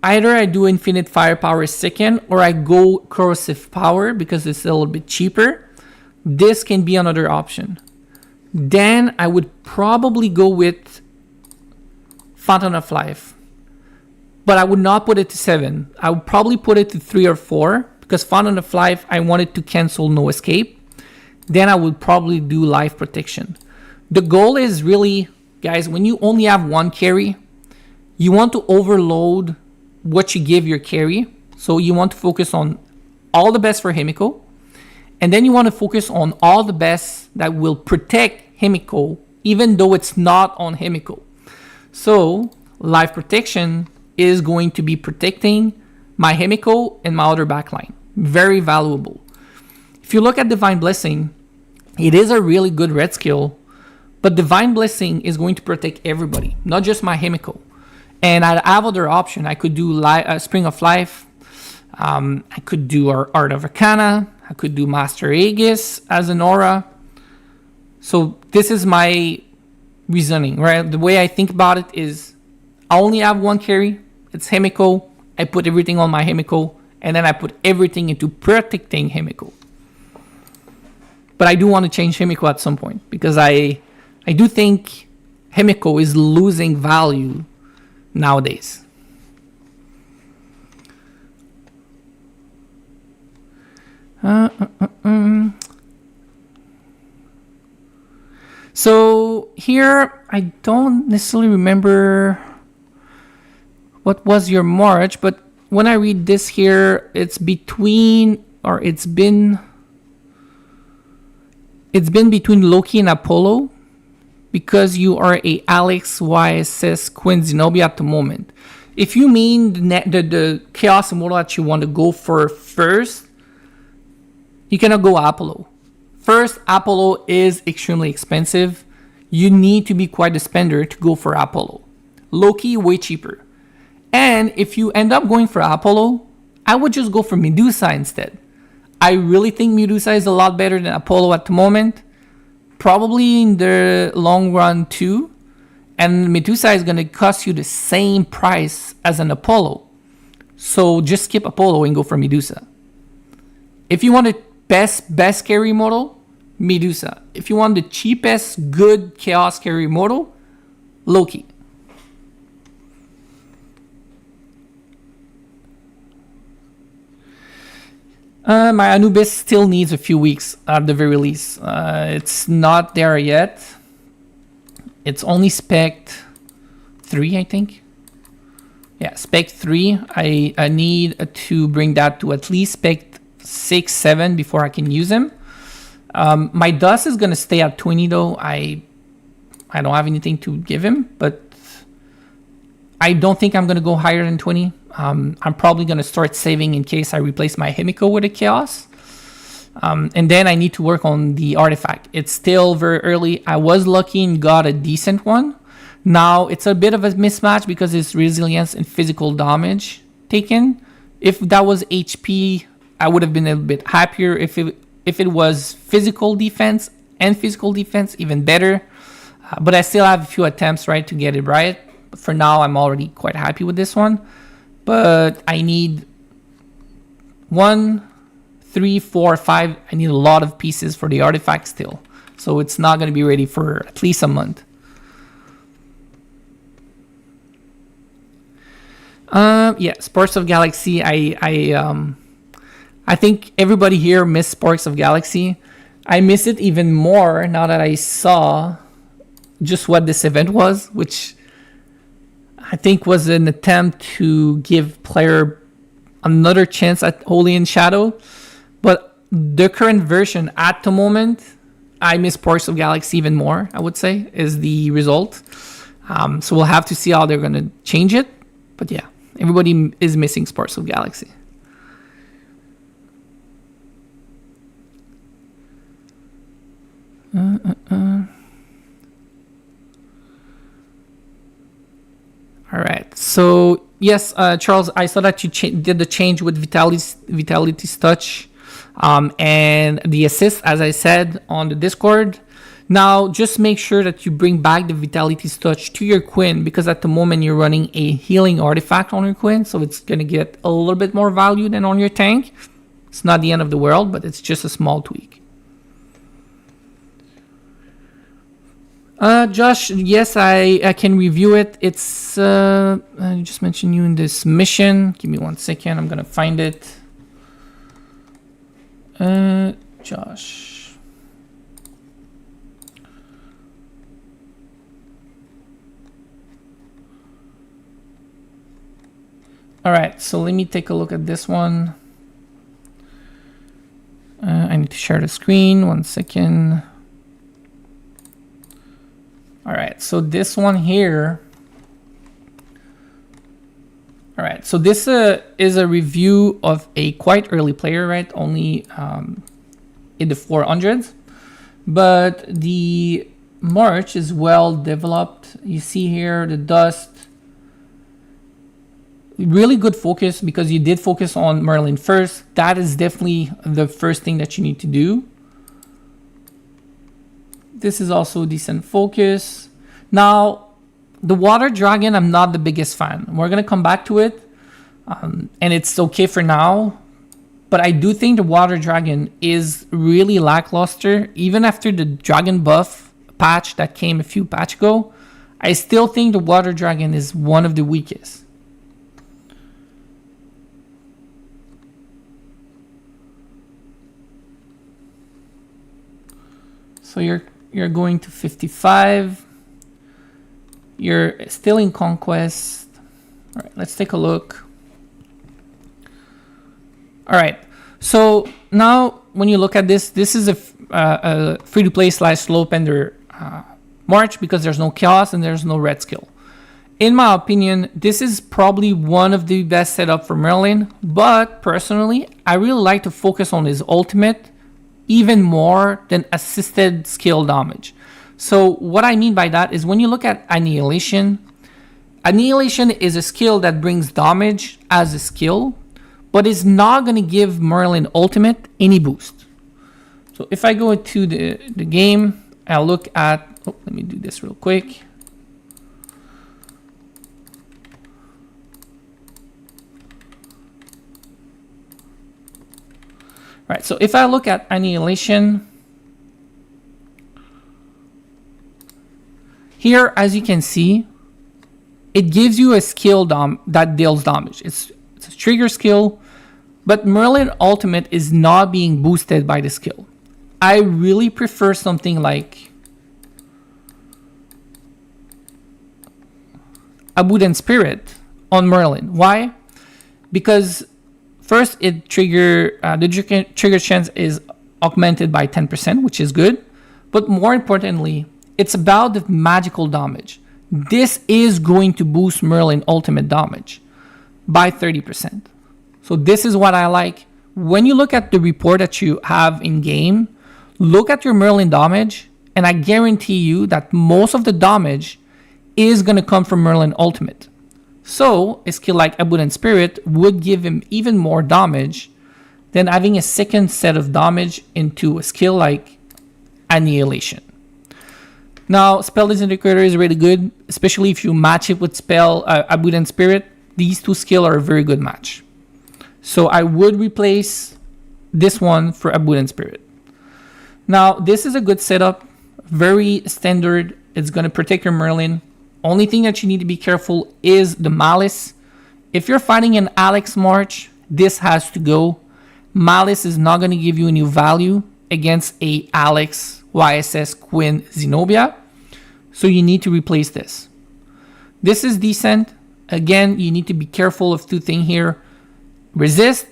either I do infinite firepower second, or I go corrosive power because it's a little bit cheaper. This can be another option. Then I would probably go with Fountain of Life. But I would not put it to 7. I would probably put it to 3 or 4. Because Fountain of Life, I wanted to cancel no escape. Then I would probably do life protection. The goal is really, guys, when you only have one carry, you want to overload what you give your carry. So you want to focus on all the best for Himiko. And then you want to focus on all the best that will protect Himiko, even though it's not on Himiko. So life protection is going to be protecting my Himiko and my other backline. Very valuable. If you look at Divine Blessing, it is a really good red skill, but Divine Blessing is going to protect everybody, not just my Himiko. And I have other option. I could do Spring of Life. I could do Art of Arcana. I could do Master Aegis as an aura. So this is my reasoning, right? The way I think about it is I only have one carry. It's Himiko. I put everything on my Himiko, and then I put everything into protecting Himiko. But I do want to change Himiko at some point, because I do think Himiko is losing value nowadays. So here, I don't necessarily remember what was your March, but when I read this here, it's between between Loki and Apollo, because you are a Alex YSS Queen Zenobia at the moment. If you mean the Chaos Immortal that you want to go for first, you cannot go Apollo. First, Apollo is extremely expensive. You need to be quite a spender to go for Apollo. Loki, way cheaper. And if you end up going for Apollo, I would just go for Medusa instead. I really think Medusa is a lot better than Apollo at the moment. Probably in the long run too. And Medusa is going to cost you the same price as an Apollo. So just skip Apollo and go for Medusa. If you want the best carry model, Medusa. If you want the cheapest good chaos carry model, Loki. My Anubis still needs a few weeks at the very least. It's not there yet. It's only spec 3, I think. Yeah, spec 3. I need to bring that to at least spec 6, 7 before I can use him. My dust is gonna stay at 20 though. I don't have anything to give him, but I don't think I'm gonna go higher than 20. I'm probably gonna start saving in case I replace my Himiko with a Chaos. And then I need to work on the artifact. It's still very early. I was lucky and got a decent one. Now it's a bit of a mismatch because it's resilience and physical damage taken. If that was HP, I would have been a bit happier. If it was physical defense and physical defense, even better. But I still have a few attempts, right, to get it right. But for now, I'm already quite happy with this one. But I need 1, 3, 4, 5. I need a lot of pieces for the artifact still. So it's not going to be ready for at least a month. Yeah, Sparks of Galaxy. I think everybody here missed Sparks of Galaxy. I miss it even more now that I saw just what this event was, which I think was an attempt to give player another chance at Holy in Shadow. But the current version at the moment, I miss Sparks of Galaxy even more, I would say, is the result. So we'll have to see how they're going to change it. But yeah, everybody is missing Sparks of Galaxy. All right. So yes, Charles, I saw that you did the change with Vitality's touch and the assist, as I said on the Discord. Now, just make sure that you bring back the Vitality's touch to your Quinn, because at the moment you're running a healing artifact on your Quinn, so it's going to get a little bit more value than on your tank. It's not the end of the world, but it's just a small tweak. Josh, yes, I can review it. It's, I just mentioned you in this mission. Give me 1 second. I'm going to find it. Josh. All right, so let me take a look at this one. I need to share the screen. 1 second. All right, so this one here. All right, so this is a review of a quite early player, right? Only in the 400s, but the march is well developed. You see here the dust. Really good focus, because you did focus on Merlin first. That is definitely the first thing that you need to do. This is also decent focus. Now, the water dragon, I'm not the biggest fan. We're going to come back to it. And it's okay for now. But I do think the water dragon is really lackluster. Even after the dragon buff patch that came a few patches ago, I still think the water dragon is one of the weakest. So you're going to 55. You're still in Conquest. All right, let's take a look. All right, so now when you look at this, this is a free-to-play / slow pender march, because there's no chaos and there's no red skill. In my opinion, this is probably one of the best setup for Merlin, but personally, I really like to focus on his ultimate even more than assisted skill damage. So what I mean by that is when you look at Annihilation, Annihilation is a skill that brings damage as a skill, but is not going to give Merlin ultimate any boost. So if I go into the game, I'll look at, oh, let me do this real quick. Right, so if I look at Annihilation, here, as you can see, it gives you a skill that deals damage. It's a trigger skill But Merlin Ultimate is not being boosted by the skill. I really prefer something like Abundant Spirit on Merlin. Why? Because first, the trigger chance is augmented by 10%, which is good. But more importantly, it's about the magical damage. This is going to boost Merlin ultimate damage by 30%. So this is what I like. When you look at the report that you have in game, look at your Merlin damage, and I guarantee you that most of the damage is going to come from Merlin ultimate. So a skill like Abundant Spirit would give him even more damage than having a second set of damage into a skill like Annihilation. Now, Spell Disintegrator is really good, especially if you match it with Abundant Spirit. These two skills are a very good match. So I would replace this one for Abundant Spirit. Now, this is a good setup, very standard. It's going to protect your Merlin. Only thing that you need to be careful is the Malice. If you're fighting an Alex March, this has to go. Malice is not going to give you any value against a Alex, YSS, Quinn, Zenobia. So you need to replace this. This is decent. Again, you need to be careful of two things here. Resist.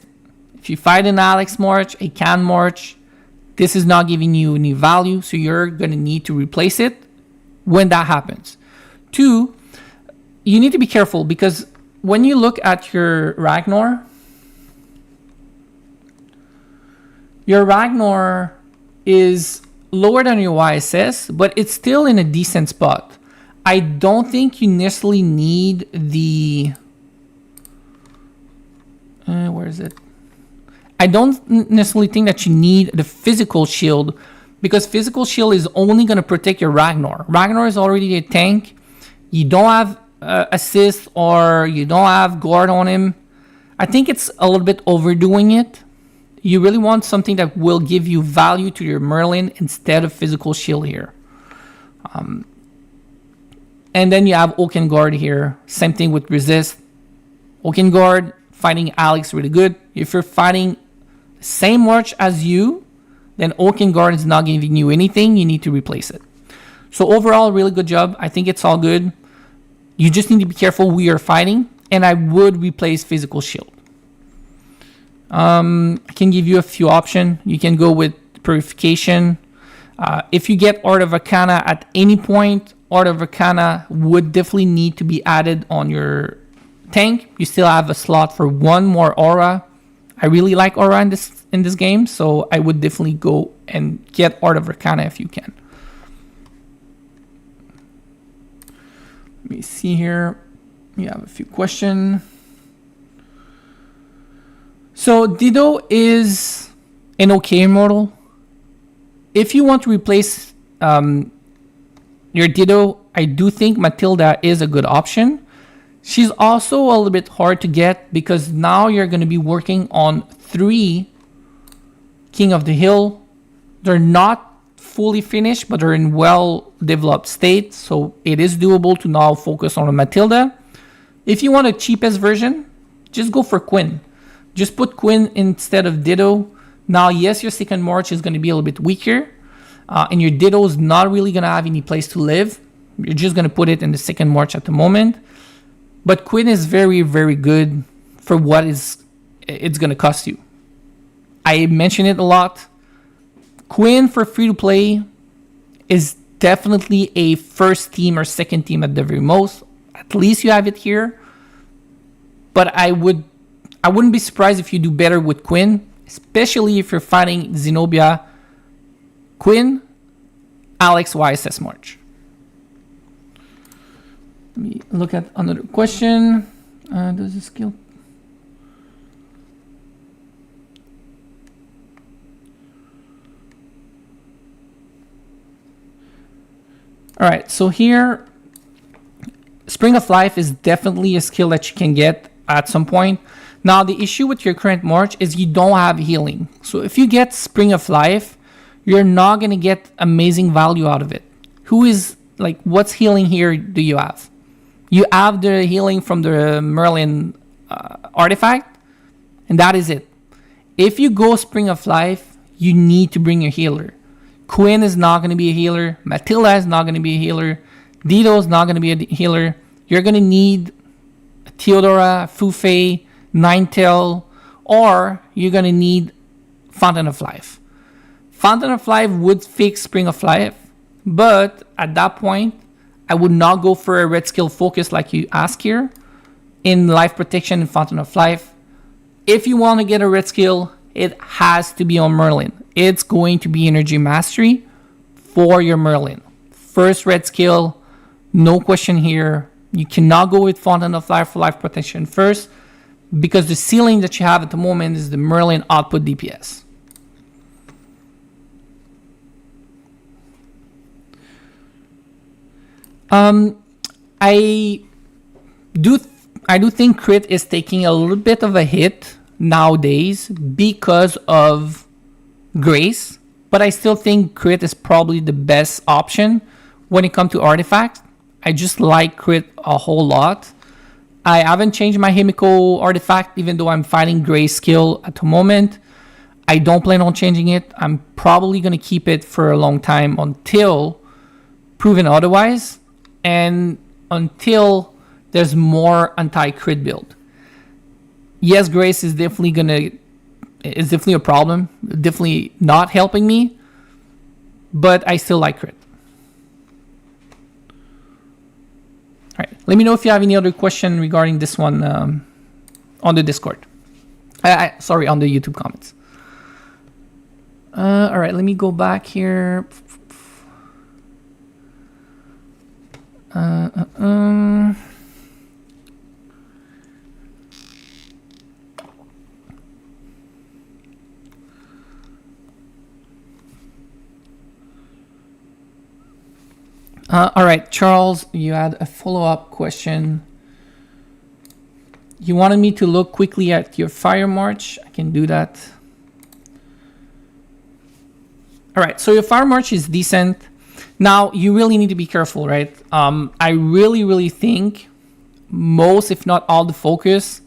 If you fight an Alex March, a Can March, this is not giving you any value. So you're going to need to replace it when that happens. Two, you need to be careful because when you look at your Ragnar is lower than your YSS, but it's still in a decent spot. I don't think you necessarily need the... where is it? I don't necessarily think that you need the physical shield because physical shield is only going to protect your Ragnar. Ragnar is already a tank. You don't have assist or you don't have guard on him. I think it's a little bit overdoing it. You really want something that will give you value to your Merlin instead of physical shield here. And then you have Oaken Guard here. Same thing with resist. Oaken Guard, fighting Alex really good. If you're fighting the same march as you, then Oaken Guard is not giving you anything. You need to replace it. So overall, really good job. I think it's all good. You just need to be careful who you're fighting. And I would replace physical shield. I can give you a few options. You can go with Purification. If you get Art of Arcana at any point, Art of Arcana would definitely need to be added on your tank. You still have a slot for one more Aura. I really like Aura in this game, so I would definitely go and get Art of Arcana if you can. Let me see here. We have a few questions. So Dido is an okay immortal. If you want to replace your Dido, I do think Matilda is a good option. She's also a little bit hard to get because now you're going to be working on 3 King of the Hill. They're not fully finished, but they're in well-developed state. So it is doable to now focus on a Matilda. If you want a cheapest version, just go for Quinn. Just put Quinn instead of Ditto. Now, yes, your second march is going to be a little bit weaker. And your Ditto is not really going to have any place to live. You're just going to put it in the second march at the moment. But Quinn is very, very good for what it's going to cost you. I mention it a lot. Quinn for free-to-play is definitely a first team or second team at the very most. At least you have it here. But I wouldn't be surprised if you do better with Quinn, especially if you're fighting Zenobia, Quinn, Alex, YSS March. Let me look at another question. Does the skill... All right, so here, Spring of Life is definitely a skill that you can get at some point. Now, the issue with your current march is you don't have healing. So if you get Spring of Life, you're not going to get amazing value out of it. What's healing here do you have? You have the healing from the Merlin artifact, and that is it. If you go Spring of Life, you need to bring your healer. Quinn is not going to be a healer. Matilda is not going to be a healer. Dido is not going to be a healer. You're going to need Theodora, Fufei, Ninetale, or you're going to need Fountain of Life. Fountain of Life would fix Spring of Life, but at that point, I would not go for a red skill focus like you ask here in Life Protection and Fountain of Life. If you want to get a red skill, it has to be on Merlin. It's going to be Energy Mastery for your Merlin. First red skill, no question here. You cannot go with Fountain of Life for Life Protection first because the ceiling that you have at the moment is the Merlin output DPS. I do think crit is taking a little bit of a hit nowadays because of Grace, but I still think crit is probably the best option when it comes to artifacts. I just like crit a whole lot. I haven't changed my Himiko artifact even though I'm fighting Grace skill at the moment. I don't plan on changing it. I'm probably going to keep it for a long time until proven otherwise and until there's more anti-crit build. Yes, Grace is definitely a problem. Definitely not helping me, but I still like crit. All right, let me know if you have any other question regarding this one on the Discord. Sorry, on the YouTube comments. All right, let me go back here. All right, Charles, you had a follow-up question. You wanted me to look quickly at your Fire March. I can do that. All right, so your Fire March is decent. Now, you really need to be careful, right? I really think most, if not all the focus,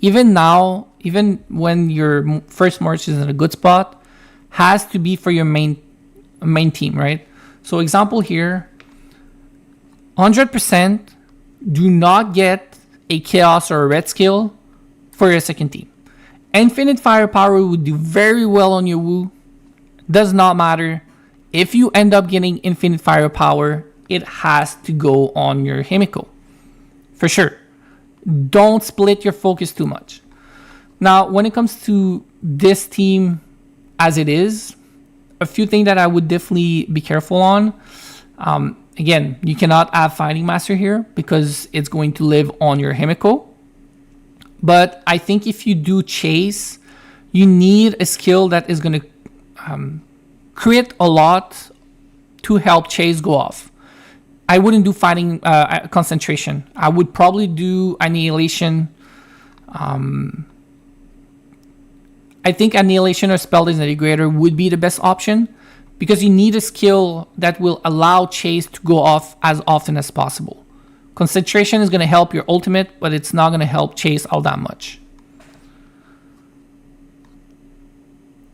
even now, even when your first March is in a good spot, has to be for your main team, right? So example here, 100% do not get a Chaos or a Red skill for your second team. Infinite Firepower would do very well on your Wu. Does not matter. If you end up getting Infinite Firepower, it has to go on your Himiko. For sure. Don't split your focus too much. Now, when it comes to this team as it is, a few things that I would definitely be careful on. Again, you cannot have Fighting Master here because it's going to live on your Himiko. But I think if you do Chase, you need a skill that is going to crit a lot to help Chase go off. I wouldn't do Fighting Concentration. I would probably do Annihilation. I think Annihilation or Spell Disintegrator would be the best option, because you need a skill that will allow Chase to go off as often as possible. Concentration is going to help your ultimate, but it's not going to help Chase all that much.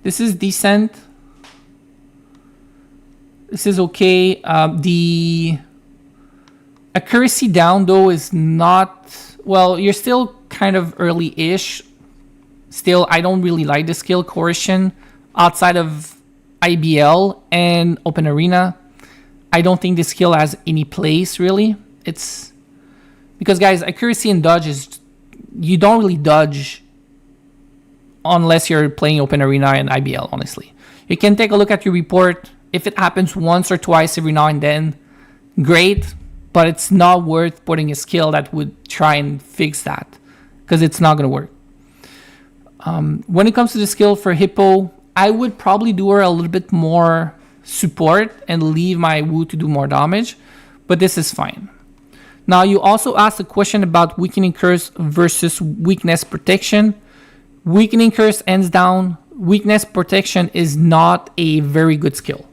This is decent. This is okay. The accuracy down, though, is not... Well, you're still kind of early-ish. Still, I don't really like the skill Coercion outside of IBL and Open Arena. I don't think this skill has any place, really. It's because, guys, accuracy and dodge is... You don't really dodge unless you're playing Open Arena and IBL, honestly. You can take a look at your report. If it happens once or twice every now and then, great. But it's not worth putting a skill that would try and fix that, because it's not going to work. When it comes to the skill for Hippo, I would probably do her a little bit more support and leave my Wu to do more damage, but this is fine. Now, you also asked a question about Weakening Curse versus Weakness Protection. Weakening Curse ends down. Weakness Protection is not a very good skill.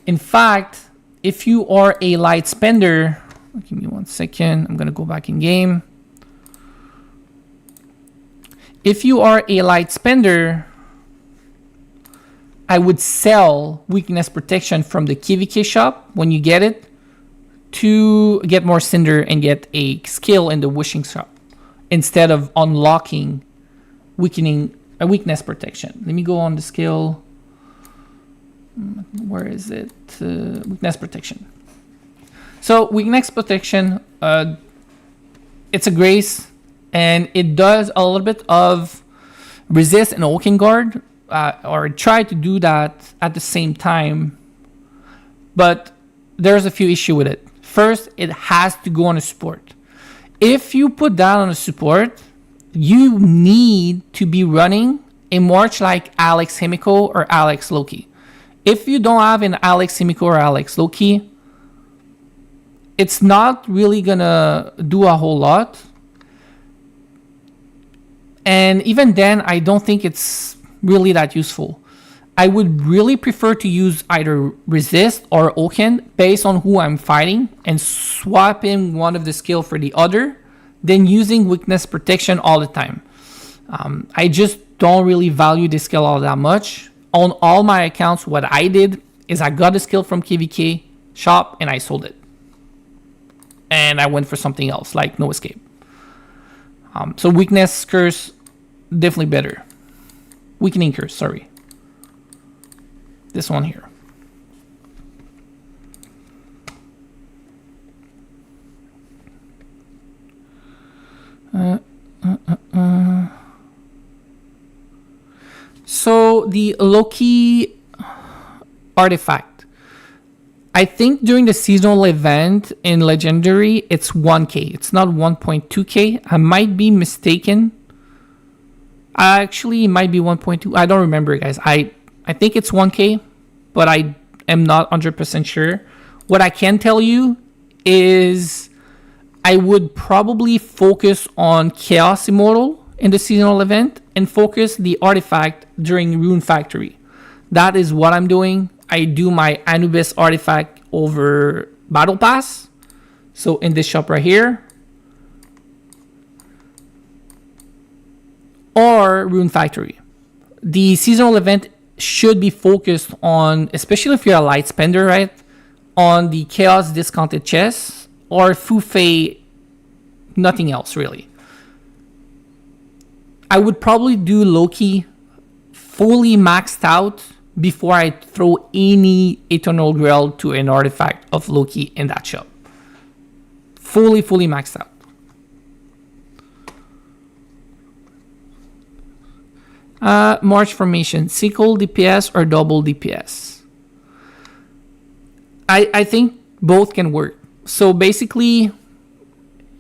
In fact, if you are a light spender, give me 1 second, I'm going to go back in game. If you are a light spender, I would sell weakness protection from the KVK shop when you get it to get more Cinder and get a skill in the wishing shop instead of unlocking weakness protection. Let me go on the skill. Where is it? Weakness protection. So weakness protection, it's a grace, and it does a little bit of resist and Oaken Guard, or try to do that at the same time. But there's a few issues with it. First, it has to go on a support. If you put that on a support, you need to be running a March like Alex Himiko or Alex Loki. If you don't have an Alex Himiko or Alex Loki, it's not really gonna do a whole lot. And even then, I don't think it's really that useful. I would really prefer to use either resist or Oaken based on who I'm fighting and swapping one of the skill for the other than using weakness protection all the time. I just don't really value this skill all that much. On all my accounts, what I did is I got a skill from KVK shop and I sold it. And I went for something else like No Escape. So weakness curse, definitely better. Weakening curse, sorry. This one here. So the Loki artifact. I think during the seasonal event in Legendary, it's 1k. It's not 1.2k. I might be mistaken. Actually, it might be 1.2. I don't remember, guys. I think it's 1k, but I am not 100% sure. What I can tell you is I would probably focus on Chaos Immortal in the seasonal event and focus the artifact during Rune Factory. That is what I'm doing. I do my Anubis artifact over Battle Pass. So in this shop right here. Or Rune Factory. The seasonal event should be focused on, especially if you're a light spender, right? On the Chaos discounted chest or Fufei, nothing else really. I would probably do Loki fully maxed out before I throw any Eternal Grail to an artifact of Loki in that shop. Fully maxed out. March formation, single DPS or double DPS? I think both can work. So basically,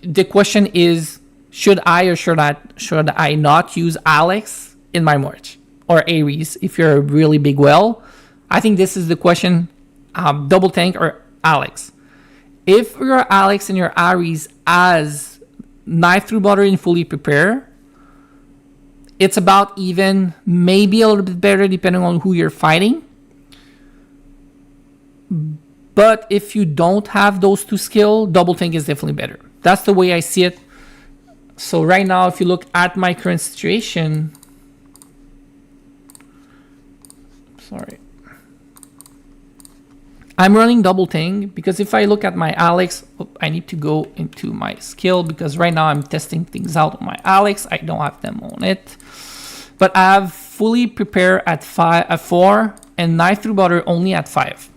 the question is, should I or should I not use Alex in my March? Or Ares if you're a really big well? I think this is the question. Double tank or Alex? If you're Alex and your Ares as knife through butter and fully prepare, it's about even, maybe a little bit better depending on who you're fighting. But if you don't have those two skills, double tank is definitely better. That's the way I see it. So right now, if you look at my current situation, sorry, I'm running double tank because if I look at my Alex, I need to go into my skill because right now I'm testing things out on my Alex. I don't have them on it, but I have fully prepared at 4 and knife through butter only at 5.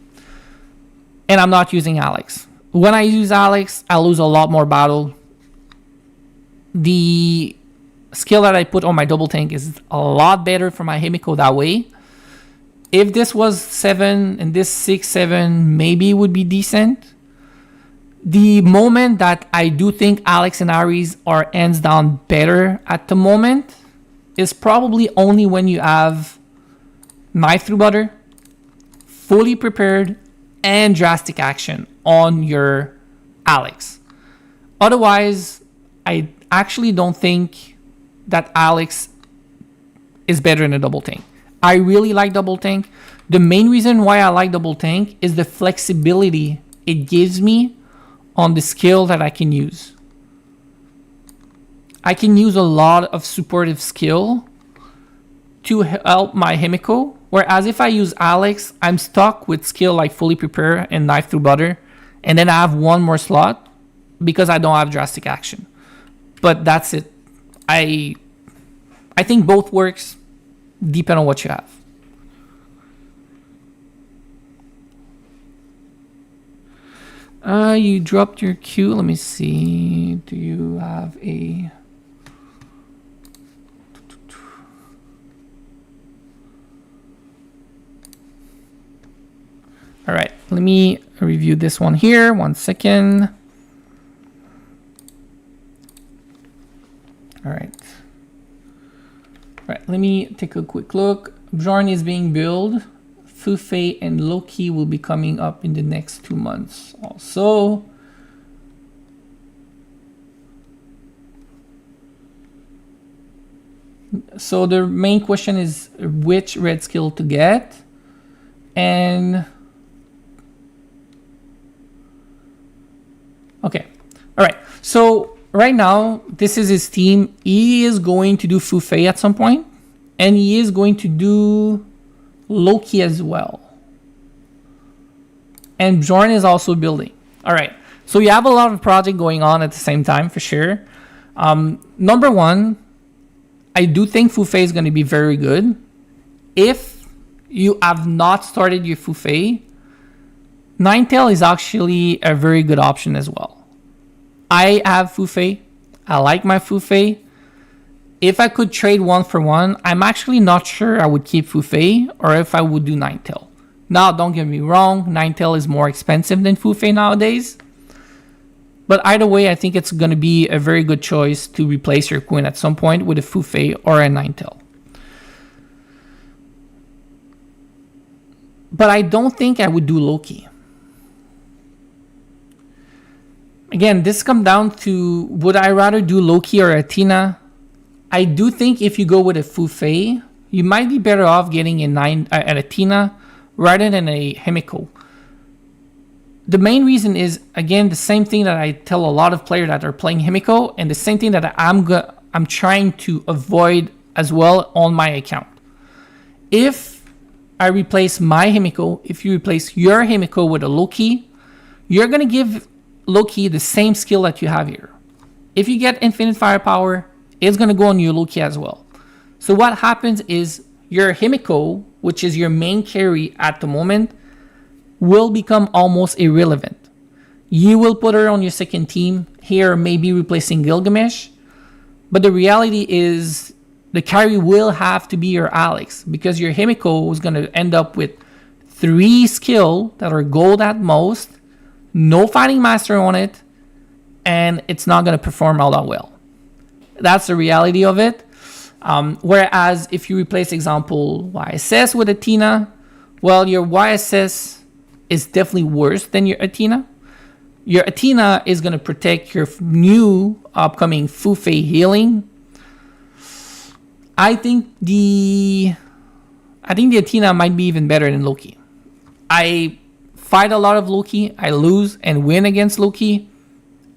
And I'm not using Alex. When I use Alex, I lose a lot more battle. The skill that I put on my double tank is a lot better for my Himiko that way. If this was 7 and this 6, 7, maybe it would be decent. The moment that I do think Alex and Ares are hands down better at the moment is probably only when you have knife through butter, fully prepared, and drastic action on your Alex. Otherwise, I actually don't think that Alex is better in a double tank. I really like double tank. The main reason why I like double tank is the flexibility it gives me on the skill that I can use. I can use a lot of supportive skill to help my Himiko Whereas if I use Alex, I'm stuck with skill like Fully Prepare and Knife Through Butter. And then I have one more slot because I don't have Drastic Action. But that's it. I think both works, depending on what you have. You dropped your Q. Let me see. Do you have a... All right, let me review this one here. 1 second. All right. All right, let me take a quick look. Bjorn is being built. Fufei and Loki will be coming up in the next 2 months also. So the main question is which red skill to get. And okay. All right. So right now, this is his team. He is going to do Fufei at some point, and he is going to do Loki as well. And Bjorn is also building. All right. So you have a lot of projects going on at the same time, for sure. Number one, I do think Fufei is going to be very good. If you have not started your Fufei, Ninetale is actually a very good option as well. I have Fufei. I like my Fufei. If I could trade 1 for 1, I'm actually not sure I would keep Fufei or if I would do Ninetale. Now, don't get me wrong, Ninetale is more expensive than Fufei nowadays. But either way, I think it's going to be a very good choice to replace your Queen at some point with a Fufei or a Ninetale. But I don't think I would do Loki. Again, this comes down to, would I rather do Loki or Athena? I do think if you go with a Fufei, you might be better off getting an Athena rather than a Himiko. The main reason is, again, the same thing that I tell a lot of players that are playing Himiko, and the same thing that I'm trying to avoid as well on my account. If I replace my Himiko, if you replace your Himiko with a Loki, you're going to give Loki the same skill that you have here. If you get infinite firepower, it's going to go on your Loki as well. So what happens is your Himiko, which is your main carry at the moment, will become almost irrelevant. You will put her on your second team, here maybe replacing Gilgamesh, but the reality is the carry will have to be your Alex, because your Himiko is going to end up with 3 skill that are gold at most, no fighting master on it, and it's not going to perform all that well. That's the reality of it. Whereas if you replace, example, YSS with Athena, well, your YSS is definitely worse than your Athena. Your Athena is going to protect your new upcoming Fufei healing. I think the Athena might be even better than Loki. I fight a lot of Loki. I lose and win against Loki.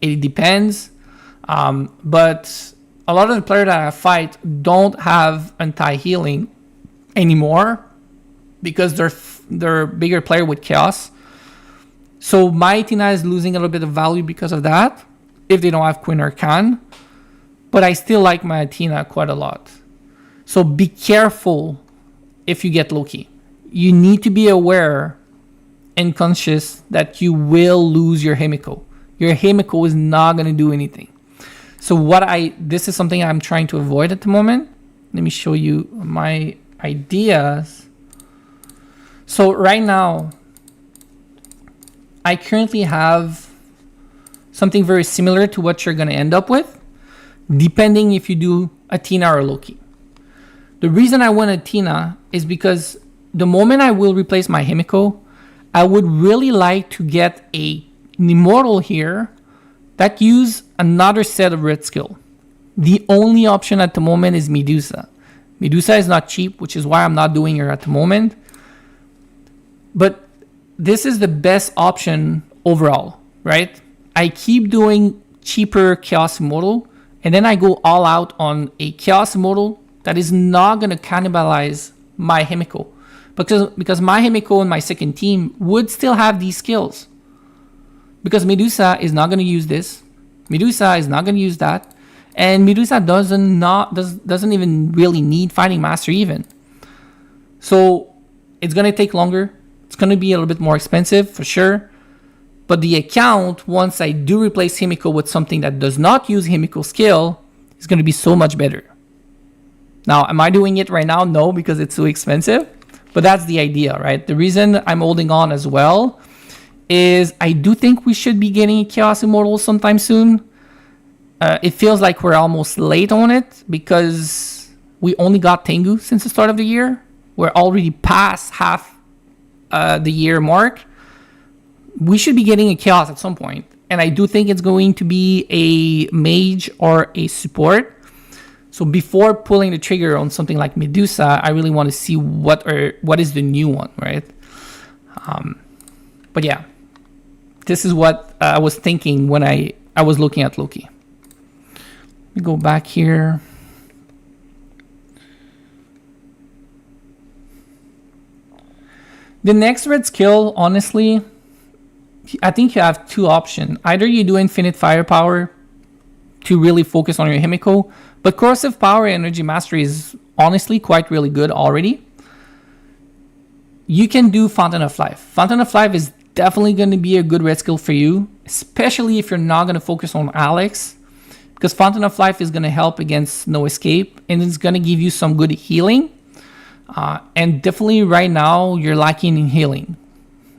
It depends. But a lot of the players that I fight don't have anti-healing anymore because they're bigger player with Chaos. So my Athena is losing a little bit of value because of that, if they don't have Queen or Khan. But I still like my Athena quite a lot. So be careful if you get Loki. You need to be aware and conscious that you will lose your Himiko. Your Himiko is not going to do anything. So this is something I'm trying to avoid at the moment. Let me show you my ideas. So right now, I currently have something very similar to what you're going to end up with, depending if you do Athena or Loki. The reason I want Athena is because the moment I will replace my Himiko, I would really like to get an Immortal here that use another set of red skill. The only option at the moment is Medusa. Medusa is not cheap, which is why I'm not doing her at the moment. But this is the best option overall, right? I keep doing cheaper Chaos Immortal, and then I go all out on a Chaos Immortal that is not going to cannibalize my Himiko. Because my Himiko and my second team would still have these skills. Because Medusa is not going to use this. Medusa is not going to use that. And Medusa doesn't even really need Fighting Master even. So it's going to take longer. It's going to be a little bit more expensive for sure. But the account, once I do replace Himiko with something that does not use Himiko skill, is going to be so much better. Now, am I doing it right now? No, because it's too expensive. But that's the idea, right? The reason I'm holding on as well is I do think we should be getting a Chaos Immortal sometime soon. It feels like we're almost late on it because we only got Tengu since the start of the year. We're already past half the year mark. We should be getting a Chaos at some point. And I do think it's going to be a mage or a support. So before pulling the trigger on something like Medusa, I really want to see what is the new one, right? But yeah, this is what I was thinking when I was looking at Loki. Let me go back here. The next red skill, honestly, I think you have two options. Either you do infinite firepower to really focus on your Himiko, but corrosive power energy mastery is honestly quite really good already. You can do Fountain of Life. Fountain of Life is definitely going to be a good red skill for you, especially if you're not going to focus on Alex, because Fountain of Life is going to help against No Escape, and it's going to give you some good healing. And definitely right now, you're lacking in healing.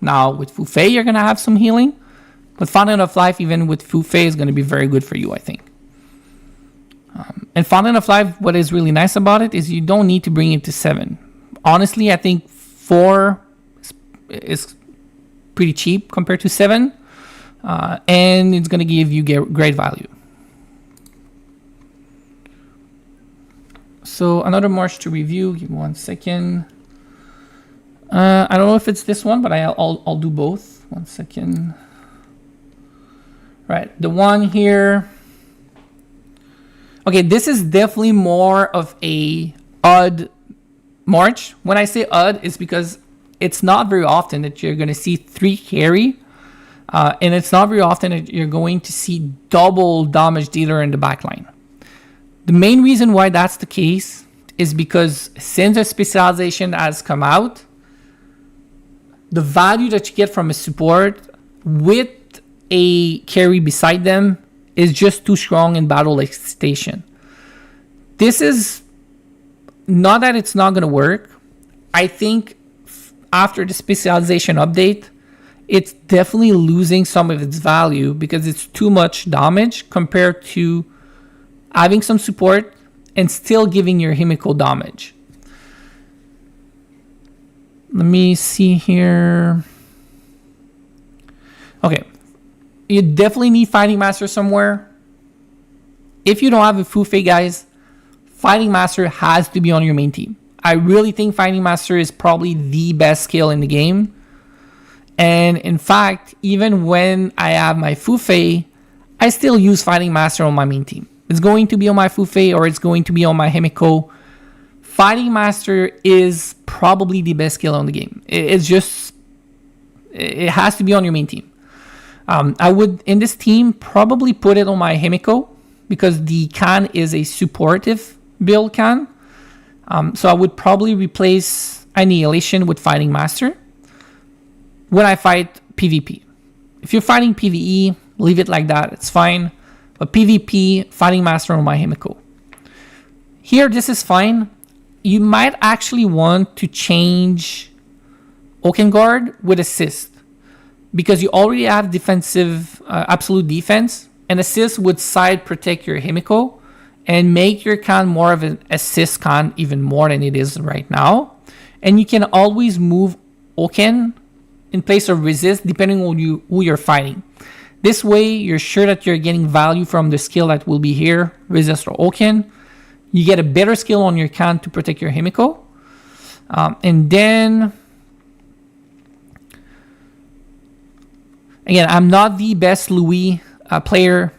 Now, with Fu Fei, you're going to have some healing, but Fountain of Life, even with Fu Fei, is going to be very good for you, I think. And Fountain of Life, what is really nice about it is you don't need to bring it to 7. Honestly, I think 4 is pretty cheap compared to 7. And it's going to give you great value. So another march to review. Give me 1 second. I don't know if it's this one, but I'll do both. 1 second. Right, the one here. Okay, this is definitely more of a odd march. When I say odd, it's because it's not very often that you're going to see 3 carry. And it's not very often that you're going to see double damage dealer in the backline. The main reason why that's the case is because since the specialization has come out, the value that you get from a support with a carry beside them is just too strong in battle excitation. This is not that it's not going to work. I think after the specialization update, it's definitely losing some of its value because it's too much damage compared to having some support and still giving your Himiko damage. Let me see here. Okay. You definitely need Fighting Master somewhere. If you don't have a Fu Fei, guys, Fighting Master has to be on your main team. I really think Fighting Master is probably the best skill in the game. And in fact, even when I have my Fu Fei, I still use Fighting Master on my main team. It's going to be on my Fu Fei or it's going to be on my Himiko. Fighting Master is probably the best skill on the game. It has to be on your main team. I would, in this team, probably put it on my Himiko because the Khan is a supportive build Khan. So I would probably replace Annihilation with Fighting Master when I fight PvP. If you're fighting PvE, leave it like that. It's fine. But PvP, Fighting Master on my Himiko. Here, this is fine. You might actually want to change Okengard with Assist, because you already have defensive, absolute defense, and Assist would side protect your Himiko and make your Khan more of an assist Khan even more than it is right now. And you can always move Oken in place of Resist depending on who you're fighting. This way, you're sure that you're getting value from the skill that will be here, Resist or Oken. You get a better skill on your Khan to protect your Himiko. And then, again, I'm not the best Louis player.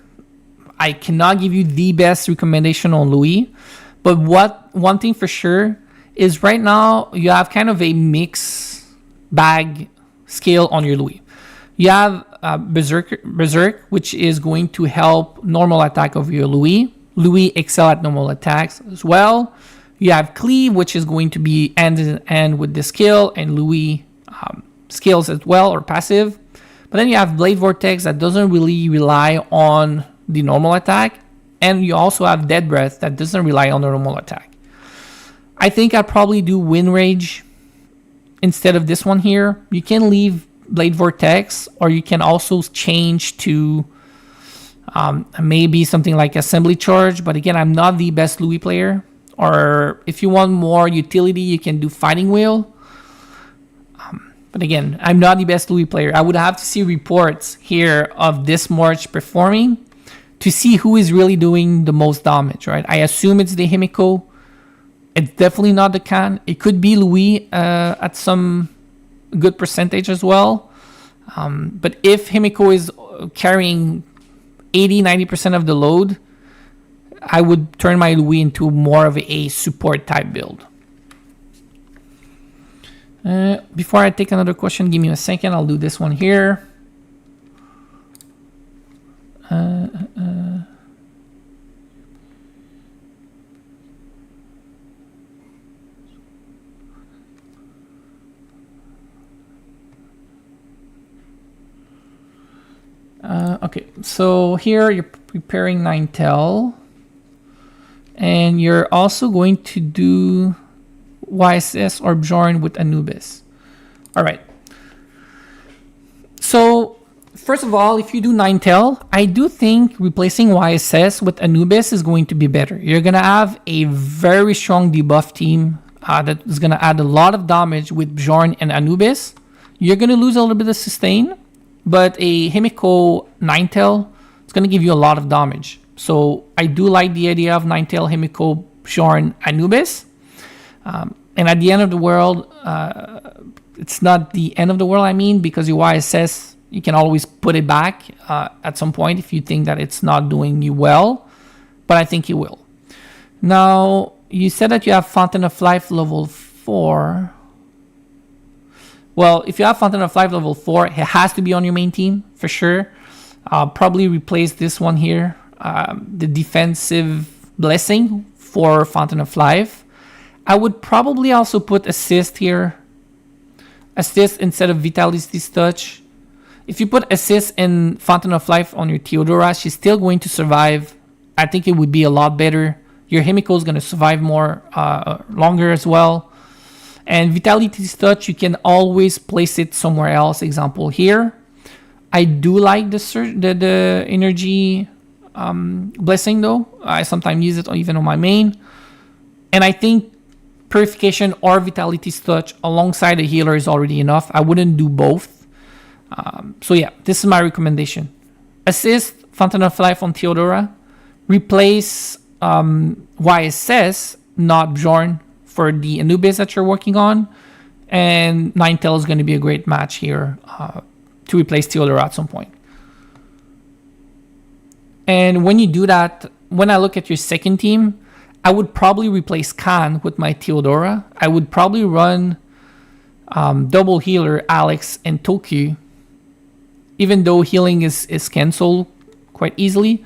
I cannot give you the best recommendation on Louis. But one thing for sure is right now you have kind of a mix bag skill on your Louis. You have Berserk, which is going to help normal attack of your Louis. Louis excel at normal attacks as well. You have Cleave, which is going to be hand in hand with the skill, and Louis skills as well, or passive. But then you have Blade Vortex that doesn't really rely on the normal attack. And you also have Dead Breath that doesn't rely on the normal attack. I think I'd probably do Wind Rage instead of this one here. You can leave Blade Vortex, or you can also change to maybe something like Assembly Charge. But again, I'm not the best Louis player. Or if you want more utility, you can do Fighting Wheel. But again, I'm not the best Louis player. I would have to see reports here of this March performing to see who is really doing the most damage, right? I assume it's the Himiko. It's definitely not the Khan. It could be Louis at some good percentage as well. But if Himiko is carrying 80-90% of the load, I would turn my Louis into more of a support type build. Before I take another question, give me a second. I'll do this one here. Okay, so here you're preparing 9tel, and you're also going to do YSS or Bjorn with Anubis. All right. So first of all, if you do 9tel, I do think replacing YSS with Anubis is going to be better. You're going to have a very strong debuff team that is going to add a lot of damage with Bjorn and Anubis. You're going to lose a little bit of sustain, but a Himiko 9tel is going to give you a lot of damage. So I do like the idea of 9tel, Himiko, Bjorn, Anubis. And at the end of the world, it's not the end of the world, I mean, because your YSS, you can always put it back at some point if you think that it's not doing you well. But I think you will. Now, you said that you have Fountain of Life level 4. Well, if you have Fountain of Life level 4, it has to be on your main team, for sure. Probably replace this one here, the defensive blessing for Fountain of Life. I would probably also put assist here. Assist instead of Vitality's Touch. If you put assist and Fountain of Life on your Theodora, she's still going to survive. I think it would be a lot better. Your Himiko is going to survive more, longer as well. And Vitality's Touch, you can always place it somewhere else. Example here. I do like the energy blessing though. I sometimes use it even on my main. And I think Purification or Vitality's Touch alongside a healer is already enough. I wouldn't do both. So yeah, this is my recommendation. Assist Fountain of Life on Theodora. Replace YSS, not Bjorn, for the Anubis that you're working on. And 9tel is going to be a great match here to replace Theodora at some point. And when you do that, when I look at your second team, I would probably replace Khan with my Theodora. I would probably run double healer, Alex, and Toku. Even though healing is cancelled quite easily.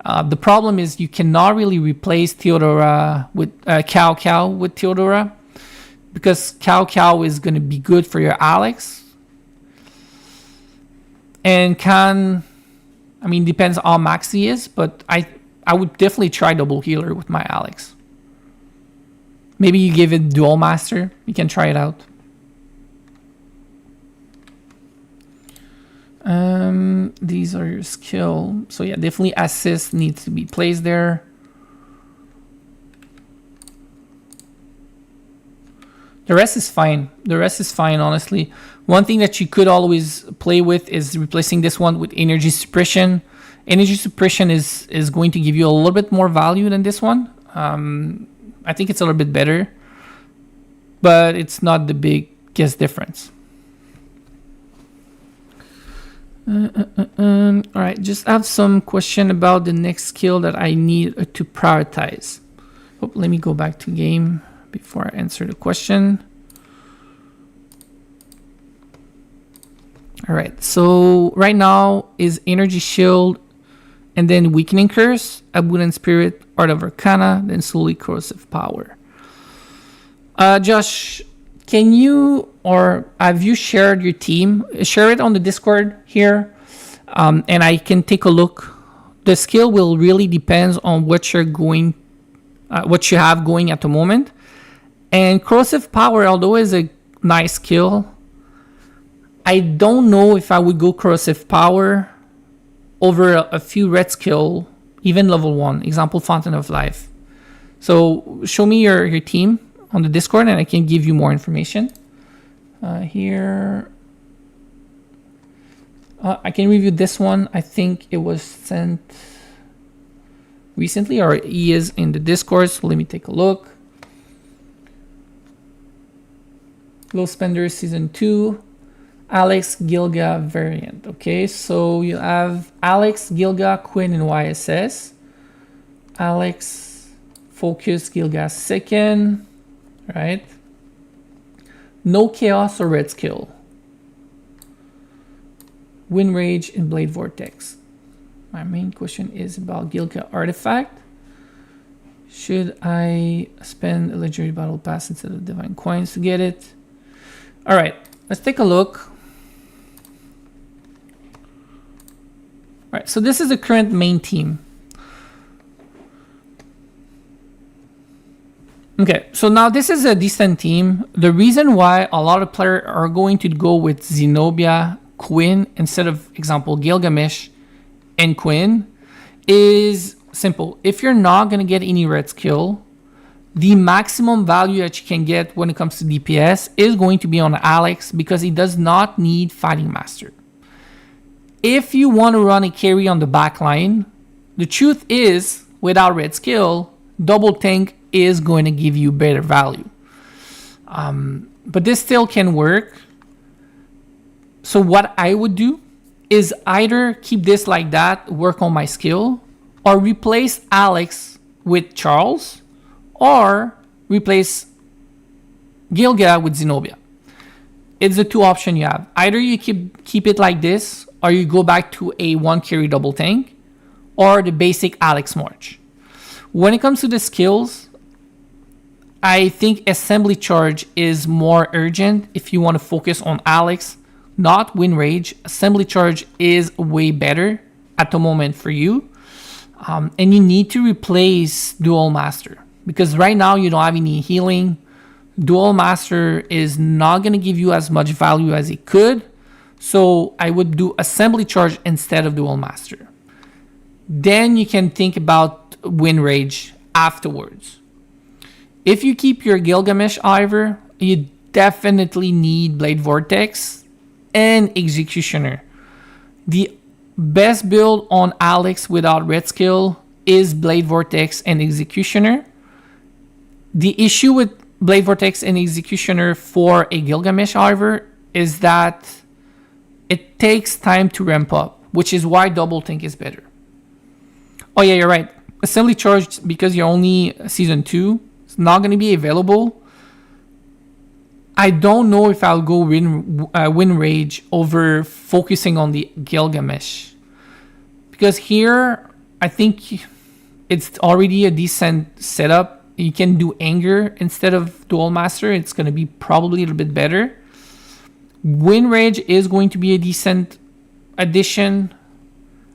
The problem is you cannot really replace Theodora with Cao with Theodora. Because Cao is going to be good for your Alex. And Khan, I mean, depends on how max he is. But I would definitely try double healer with my Alex. Maybe you give it dual master. You can try it out. These are your skill. So yeah, definitely assist needs to be placed there. The rest is fine. The rest is fine, honestly. One thing that you could always play with is replacing this one with energy suppression. Energy suppression is going to give you a little bit more value than this one. I think it's a little bit better, but it's not the biggest difference. All right, just have some question about the next skill that I need to prioritize. Oh, let me go back to game before I answer the question. All right, so right now is Energy Shield, and then Weakening Curse, Abundant Spirit, Art of Arcana, then slowly Corrosive Power. Josh, can you, or have you shared your team? Share it on the Discord here, and I can take a look. The skill will really depends on what you're going, what you have going at the moment. And Corrosive Power, although is a nice skill, I don't know if I would go Corrosive Power over a few red skill, even level 1. Example, Fountain of Life. So show me your team on the Discord and I can give you more information. Here, I can review this one. I think it was sent recently, or he is in the Discord. So let me take a look. Low Spender Season 2. Alex, Gilga variant. Okay, so you have Alex, Gilga, Quinn, and YSS. Alex, Focus, Gilga second, right? No Chaos or Red Skill. Wind Rage and Blade Vortex. My main question is about Gilga Artifact. Should I spend a Legendary Battle Pass instead of Divine Coins to get it? All right, let's take a look. All right, so this is the current main team. Okay, so now this is a decent team. The reason why a lot of players are going to go with Zenobia, Quinn, instead of, example, Gilgamesh and Quinn is simple. If you're not going to get any red skill, the maximum value that you can get when it comes to DPS is going to be on Alex because he does not need Fighting Master. If you want to run a carry on the back line, the truth is, without red skill, double tank is going to give you better value. But this still can work. So what I would do is either keep this like that, work on my skill, or replace Alex with Charles, or replace Gilga with Zenobia. It's the two options you have. Either you keep it like this, or you go back to a one carry double tank, or the basic Alex March. When it comes to the skills, I think Assembly Charge is more urgent if you want to focus on Alex, not Wind Rage. Assembly Charge is way better at the moment for you. And you need to replace Dual Master because right now you don't have any healing. Dual Master is not going to give you as much value as it could. So I would do Assembly Charge instead of Dual Master. Then you can think about Wind Rage afterwards. If you keep your Gilgamesh, however, you definitely need Blade Vortex and Executioner. The best build on Alex without red skill is Blade Vortex and Executioner. The issue with Blade Vortex and Executioner for a Gilgamesh, however, is that it takes time to ramp up, which is why double tank is better. Oh yeah, you're right. Assembly Charge, because you're only season 2, it's not going to be available. I don't know if I'll go Wind Rage over focusing on the Gilgamesh. Because here, I think it's already a decent setup. You can do Anger instead of Dual Master. It's going to be probably a little bit better. Wind Rage is going to be a decent addition.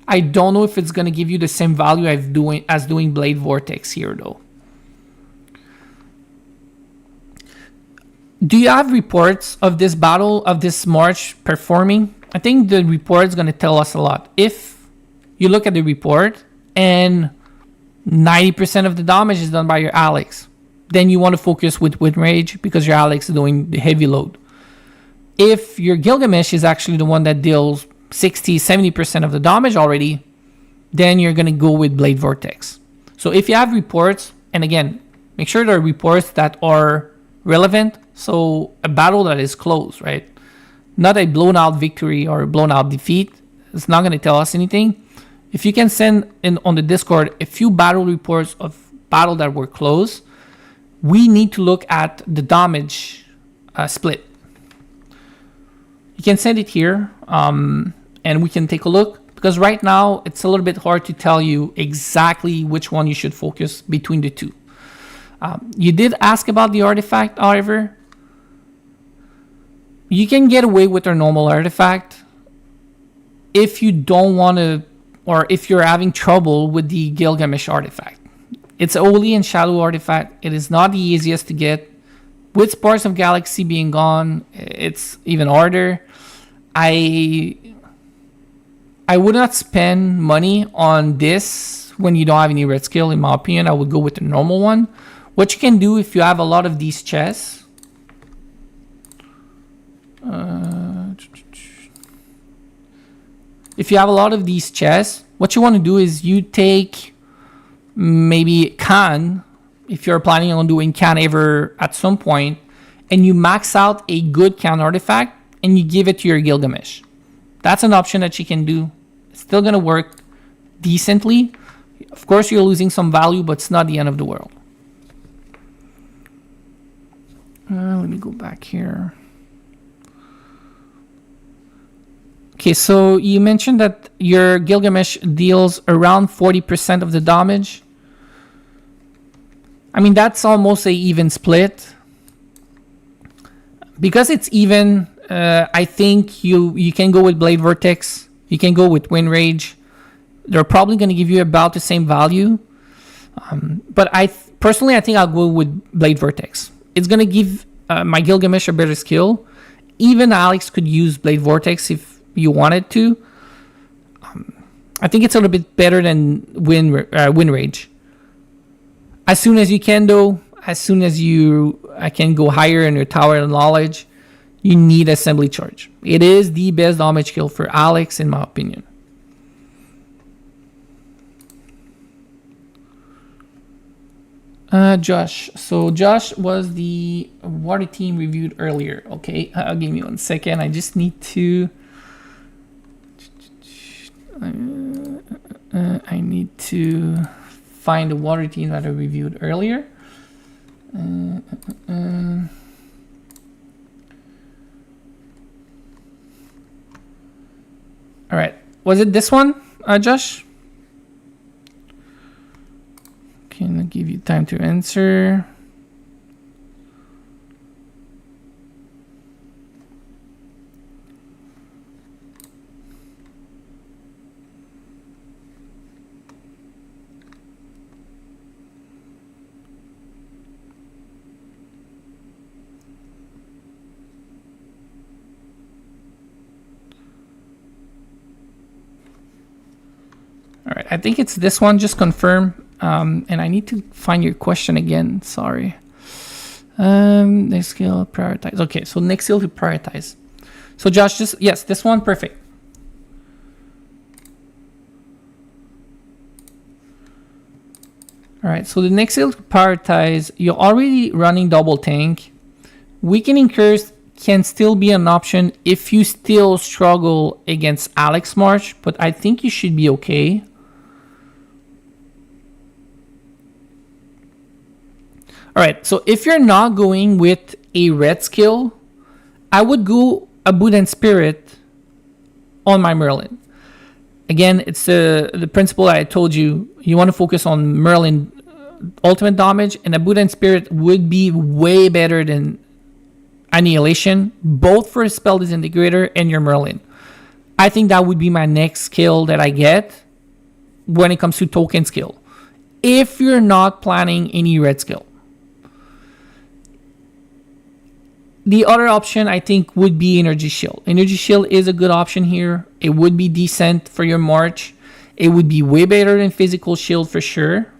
I don't know if it's going to give you the same value as doing Blade Vortex here, though. Do you have reports of this battle, of this march performing? I think the report is going to tell us a lot. If you look at the report and 90% of the damage is done by your Alex, then you want to focus with Wind Rage because your Alex is doing the heavy load. If your Gilgamesh is actually the one that deals 60-70% of the damage already, then you're going to go with Blade Vortex. So if you have reports, and again, make sure there are reports that are relevant. So a battle that is close, right? Not a blown out victory or a blown out defeat. It's not going to tell us anything. If you can send in on the Discord a few battle reports of battle that were close, we need to look at the damage split. You can send it here and we can take a look, because right now it's a little bit hard to tell you exactly which one you should focus between the two. You did ask about the artifact, however. You can get away with a normal artifact if you don't want to, or if you're having trouble with the Gilgamesh artifact. It's a Holy and Shadow artifact. It is not the easiest to get. With Spars of Galaxy being gone, it's even harder. I would not spend money on this when you don't have any red skill. In my opinion, I would go with the normal one. What you can do if you have a lot of these chests, what you want to do is you take maybe Khan, if you're planning on doing Khan ever at some point, and you max out a good Khan artifact and you give it to your Gilgamesh. That's an option that you can do. It's still going to work decently. Of course, you're losing some value, but it's not the end of the world. Let me go back here. Okay, so you mentioned that your Gilgamesh deals around 40% of the damage. I mean, that's almost an even split. Because it's even, I think you can go with Blade Vortex. You can go with Wind Rage. They're probably going to give you about the same value. But personally, I think I'll go with Blade Vortex. It's going to give my Gilgamesh a better skill. Even Alex could use Blade Vortex if you wanted to. I think it's a little bit better than Wind Rage. As soon as you can, though, as soon as I can go higher in your Tower of Knowledge, you need Assembly Charge. It is the best damage kill for Alex, in my opinion. Josh. So Josh was the water team reviewed earlier. Okay, give me 1 second. I just need to... I need to find the water team that I reviewed earlier. All right, was it this one, Josh? Can I give you time to answer? All right, I think it's this one. Just confirm. And I need to find your question again. Sorry. Next skill, prioritize. Okay, so next skill to prioritize. So Josh, yes, this one, perfect. All right, so the next skill to prioritize, you're already running double tank. Weakening Curse can still be an option if you still struggle against Alex March, but I think you should be okay. All right, so if you're not going with a red skill, I would go Abundant Spirit on my Merlin. Again, it's the principle I told you. You want to focus on Merlin ultimate damage, and Abundant Spirit would be way better than Annihilation, both for Spell Disintegrator and your Merlin. I think that would be my next skill that I get when it comes to token skill, if you're not planning any red skill. The other option, I think, would be Energy Shield. Energy Shield is a good option here. It would be decent for your March. It would be way better than Physical Shield for sure.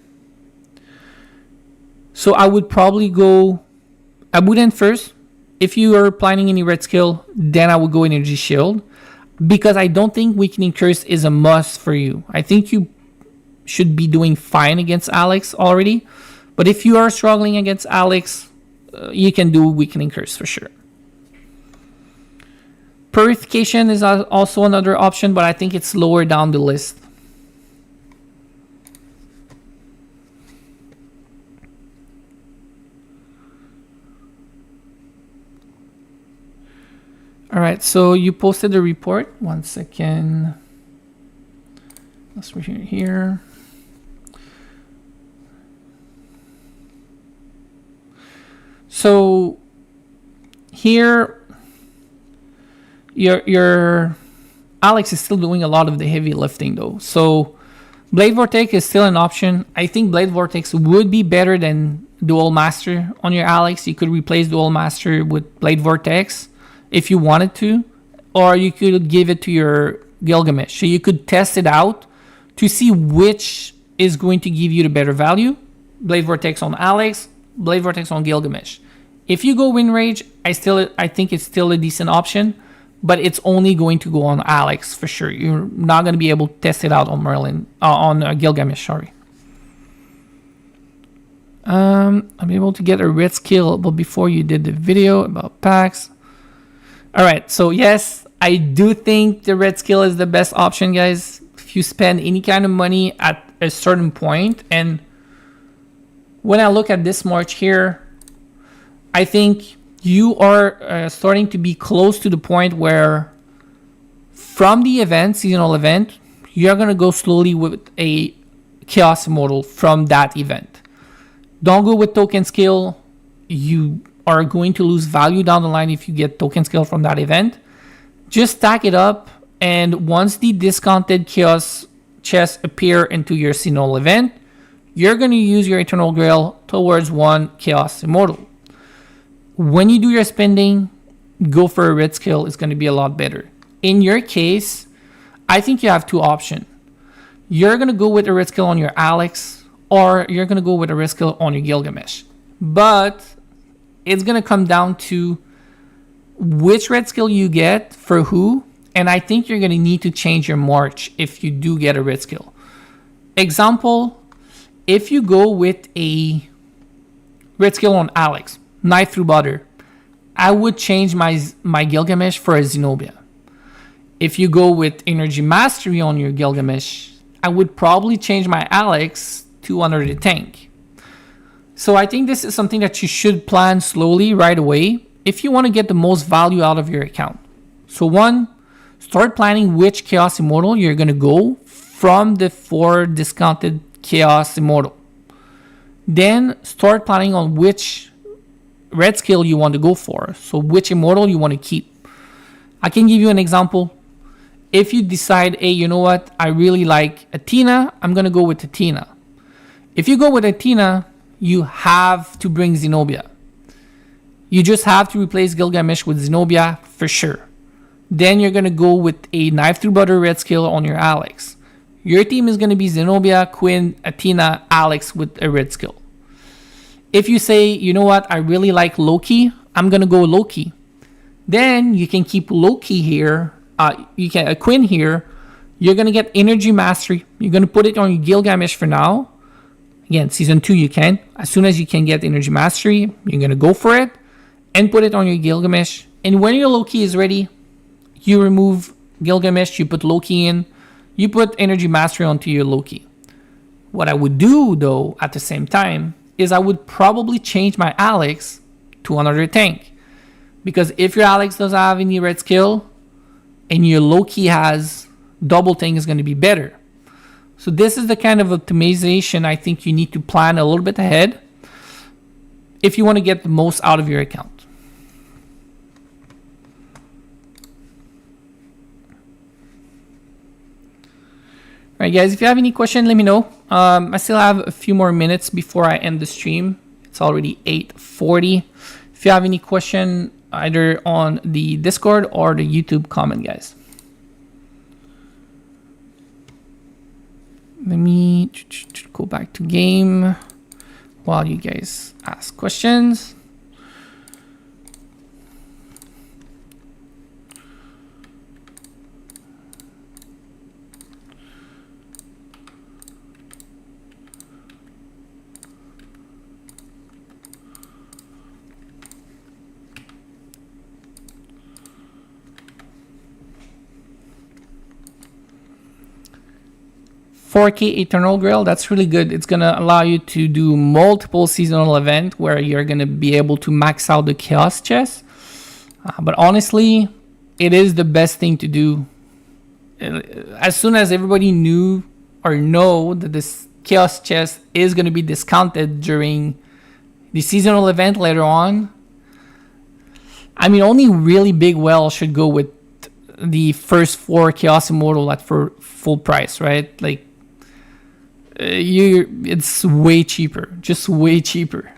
So I would probably go Abundant first. If you are planning any red skill, then I would go Energy Shield. Because I don't think Weakening Curse is a must for you. I think you should be doing fine against Alex already. But if you are struggling against Alex, you can do Weakening Curse for sure. Purification is also another option, but I think it's lower down the list. All right, so you posted the report. 1 second. Let's read here. So here, your Alex is still doing a lot of the heavy lifting though. So Blade Vortex is still an option. I think Blade Vortex would be better than Dual Master on your Alex. You could replace Dual Master with Blade Vortex if you wanted to, or you could give it to your Gilgamesh. So you could test it out to see which is going to give you the better value. Blade Vortex on Alex, Blade Vortex on Gilgamesh. If you go Wind Rage, I think it's still a decent option, but it's only going to go on Alex for sure. You're not going to be able to test it out on Gilgamesh, sorry. I'm able to get a red skill, but before you did the video about packs. All right, so yes, I do think the red skill is the best option, guys. If you spend any kind of money at a certain point, and when I look at this March here, I think you are starting to be close to the point where from the event, seasonal event, you're going to go slowly with a Chaos Immortal from that event. Don't go with token skill. You are going to lose value down the line if you get token skill from that event. Just stack it up, and once the discounted Chaos chests appear into your seasonal event, you're going to use your Eternal Grail towards one Chaos Immortal. When you do your spending, go for a red skill. It's going to be a lot better. In your case, I think you have two options. You're going to go with a red skill on your Alex, or you're going to go with a red skill on your Gilgamesh. But it's going to come down to which red skill you get for who, and I think you're going to need to change your march if you do get a red skill. Example, if you go with a red skill on Alex, Knife Through Butter, I would change my Gilgamesh for a Zenobia. If you go with Energy Mastery on your Gilgamesh, I would probably change my Alex to Under the Tank. So I think this is something that you should plan slowly right away if you want to get the most value out of your account. So one, start planning which Chaos Immortal you're going to go from the 4 discounted Chaos Immortal. Then start planning on which red skill you want to go for. So which immortal you want to keep. I can give you an example. If you decide, hey, you know what? I really like Athena. I'm going to go with Athena. If you go with Athena, you have to bring Zenobia. You just have to replace Gilgamesh with Zenobia for sure. Then you're going to go with a Knife Through Butter red skill on your Alex. Your team is going to be Zenobia, Quinn, Athena, Alex with a red skill. If you say, you know what, I really like Loki, I'm going to go Loki. Then you can keep Loki here. You can Quinn here. You're going to get Energy Mastery. You're going to put it on your Gilgamesh for now. Again, Season 2 you can. As soon as you can get Energy Mastery, you're going to go for it and put it on your Gilgamesh. And when your Loki is ready, you remove Gilgamesh, you put Loki in. You put Energy Mastery onto your Loki. What I would do, though, at the same time, is I would probably change my Alex to another tank. Because if your Alex doesn't have any red skill and your Loki has double tank, is going to be better. So this is the kind of optimization I think you need to plan a little bit ahead if you want to get the most out of your account. All right, guys, if you have any question, let me know. I still have a few more minutes before I end the stream. It's already 8:40. If you have any question, either on the Discord or the YouTube comment, guys. Let me go back to game while you guys ask questions. $4K Eternal Grail, that's really good. It's going to allow you to do multiple seasonal events where you're going to be able to max out the Chaos chest. But honestly, it is the best thing to do. As soon as everybody knew or know that this Chaos chest is going to be discounted during the seasonal event later on, I mean, only really big whales should go with the first 4 Chaos Immortal at for full price, right? Like, it's way cheaper, just way cheaper.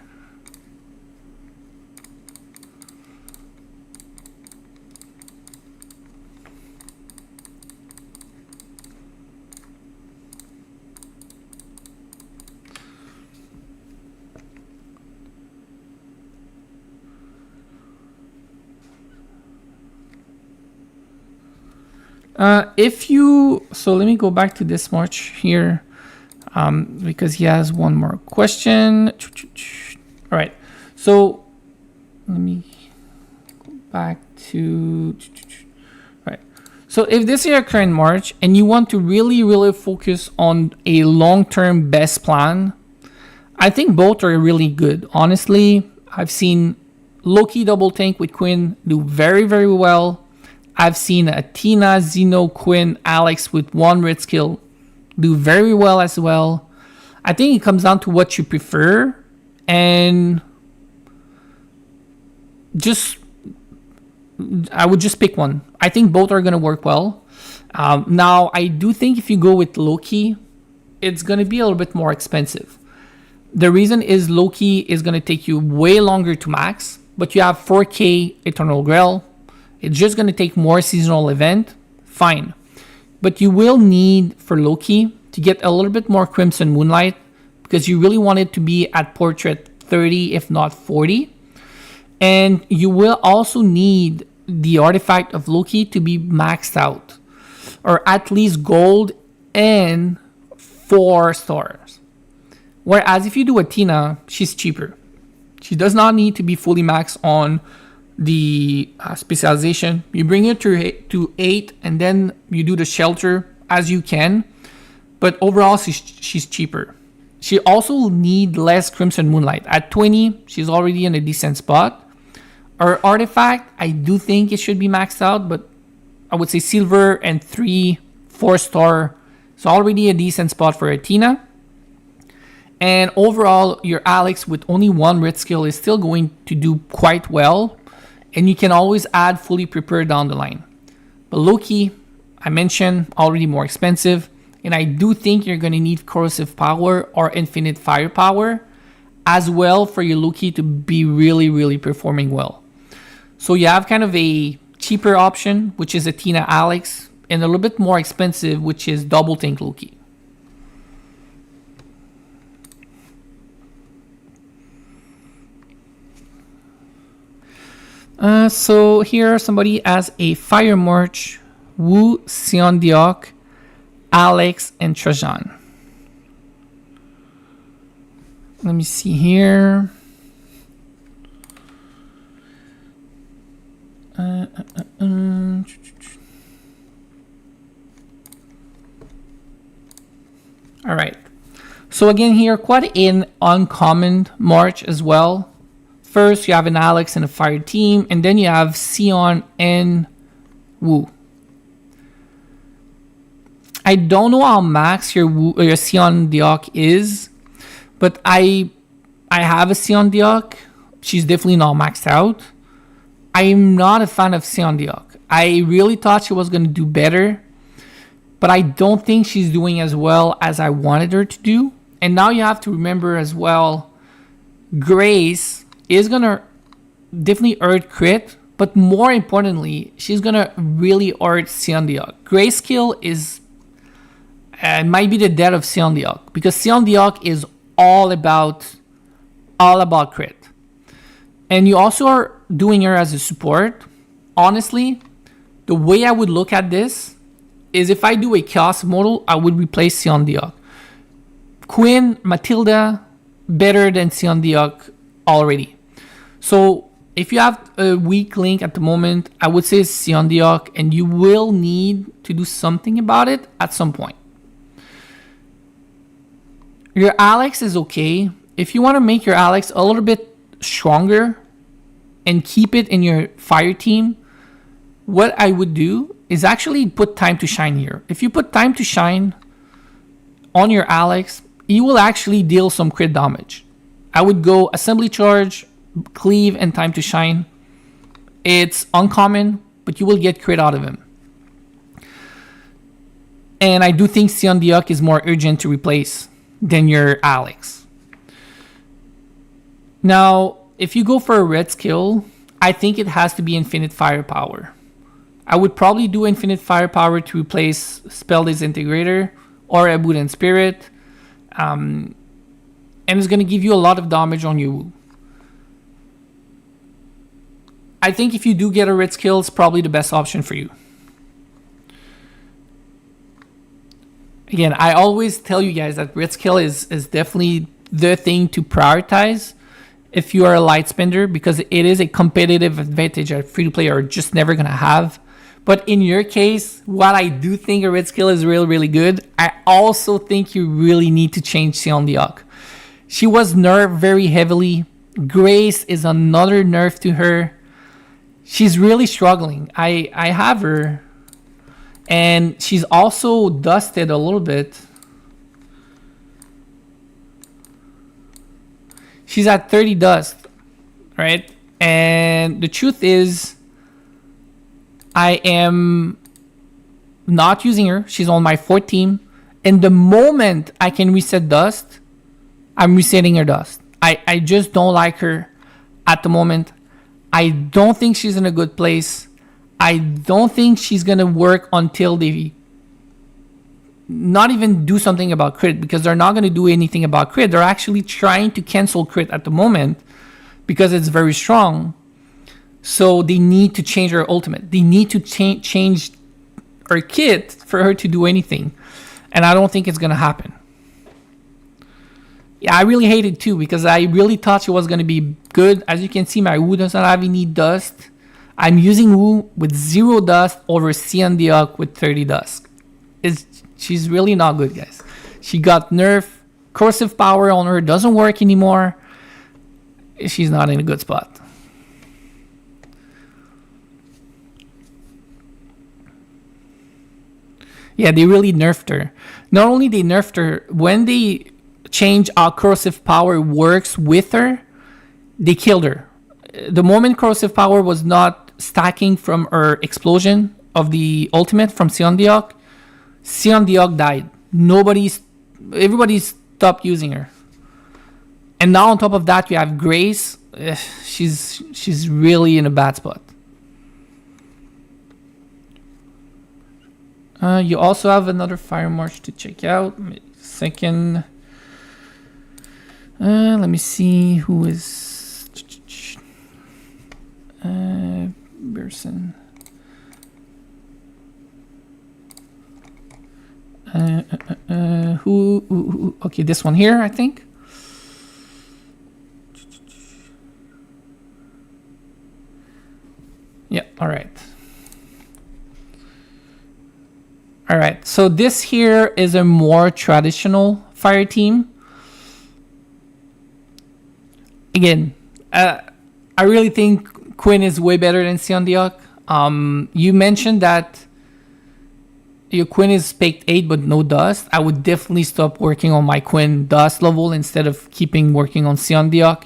So let me go back to this March here, because he has one more question. All right, so let me go back to, all right. So if this is your current March and you want to really focus on a long-term best plan, I think both are really good. Honestly, I've seen Loki double tank with Quinn do very well. I've seen Athena, Zeno, Quinn, Alex with 1 red skill do very well as well. I think it comes down to what you prefer, and I would just pick one. I think both are going to work well. Now, I do think if you go with Loki, it's going to be a little bit more expensive. The reason is Loki is going to take you way longer to max, but you have 4K Eternal Grail. It's just going to take more seasonal event. Fine. But you will need for Loki to get a little bit more Crimson Moonlight, because you really want it to be at portrait 30, if not 40. And you will also need the artifact of Loki to be maxed out, or at least gold and 4 stars. Whereas if you do Athena, she's cheaper. She does not need to be fully maxed on the specialization. You bring it to 8, and then you do the shelter as you can. But overall, she's cheaper. She also need less Crimson Moonlight. At 20, she's already in a decent spot. Her artifact, I do think it should be maxed out, but I would say silver and 3, 4 star is already a decent spot for Athena. And overall, your Alex with only 1 red skill is still going to do quite well. And you can always add fully prepared down the line. But Loki, I mentioned, already more expensive. And I do think you're going to need corrosive power or infinite firepower as well for your Loki to be really performing well. So you have kind of a cheaper option, which is Athena Alex, and a little bit more expensive, which is double tank Loki. So here somebody has a Fire March, Wu, Sion Diok, Alex, and Trajan. Let me see here. All right. So again here, quite an uncommon March as well. First, you have an Alex and a Fire team, and then you have Sion and Wu. I don't know how max your Sion Diok is, but I have a Sion Diok. She's definitely not maxed out. I'm not a fan of Sion Diok. I really thought she was going to do better, but I don't think she's doing as well as I wanted her to do. And now you have to remember as well, Grace is going to definitely hurt crit, but more importantly, she's going to really hurt Sion Diok. Grayscale is might be the death of Sion Diok, because Sion Diok is all about crit. And you also are doing her as a support. Honestly, the way I would look at this is if I do a Chaos model, I would replace Sion Diok. Quinn, Matilda, better than Sion Diok already. So if you have a weak link at the moment, I would say Sion Diok, and you will need to do something about it at some point. Your Alex is okay. If you want to make your Alex a little bit stronger and keep it in your Fire team, what I would do is actually put time to shine here. If you put time to shine on your Alex, you will actually deal some crit damage. I would go assembly charge, cleave, and time to shine. It's uncommon, but you will get crit out of him. And I do think Sion Diok is more urgent to replace than your Alex. Now, if you go for a red skill, I think it has to be Infinite Firepower. I would probably do Infinite Firepower to replace Spell Disintegrator or Abundant Spirit. And it's going to give you a lot of damage on you. I think if you do get a red skill, it's probably the best option for you. Again, I always tell you guys that red skill is definitely the thing to prioritize if you are a light spender, because it is a competitive advantage that free-to-play are just never going to have. But in your case, while I do think a red skill is really, really good, I also think you really need to change Sion Diok. She was nerfed very heavily. Grace is another nerf to her. She's really struggling. I have her. And she's also dusted a little bit. She's at 30 dust, right? And the truth is, I am not using her. She's on my 4th team. And the moment I can reset dust, I'm resetting her dust. I just don't like her at the moment. I don't think she's in a good place. I don't think she's going to work until they not even do something about crit, because they're not going to do anything about crit. They're actually trying to cancel crit at the moment because it's very strong. So they need to change her ultimate. They need to change her kit for her to do anything. And I don't think it's going to happen. Yeah, I really hate it too, because I really thought she was going to be good. As you can see, my Wu doesn't have any dust. I'm using Wu with 0 dust over Sion Diok with 30 dust. She's really not good, guys. She got nerfed. Corrosive power on her doesn't work anymore. She's not in a good spot. Yeah, they really nerfed her. Not only they nerfed her, when they change how corrosive power works with her, they killed her. The moment corrosive power was not stacking from her explosion of the ultimate from Sion Diok died. Everybody stopped using her. And now on top of that, you have Grace. She's really in a bad spot. You also have another Fire March to check out. Second. Let me see who is. Berson. Who? Okay, this one here, I think. Yeah, all right. All right, so this here is a more traditional fire team. Again, I really think Quinn is way better than Sion Diok. You mentioned that your Quinn is baked 8 but no dust. I would definitely stop working on my Quinn dust level instead of keeping working on Sion Diok.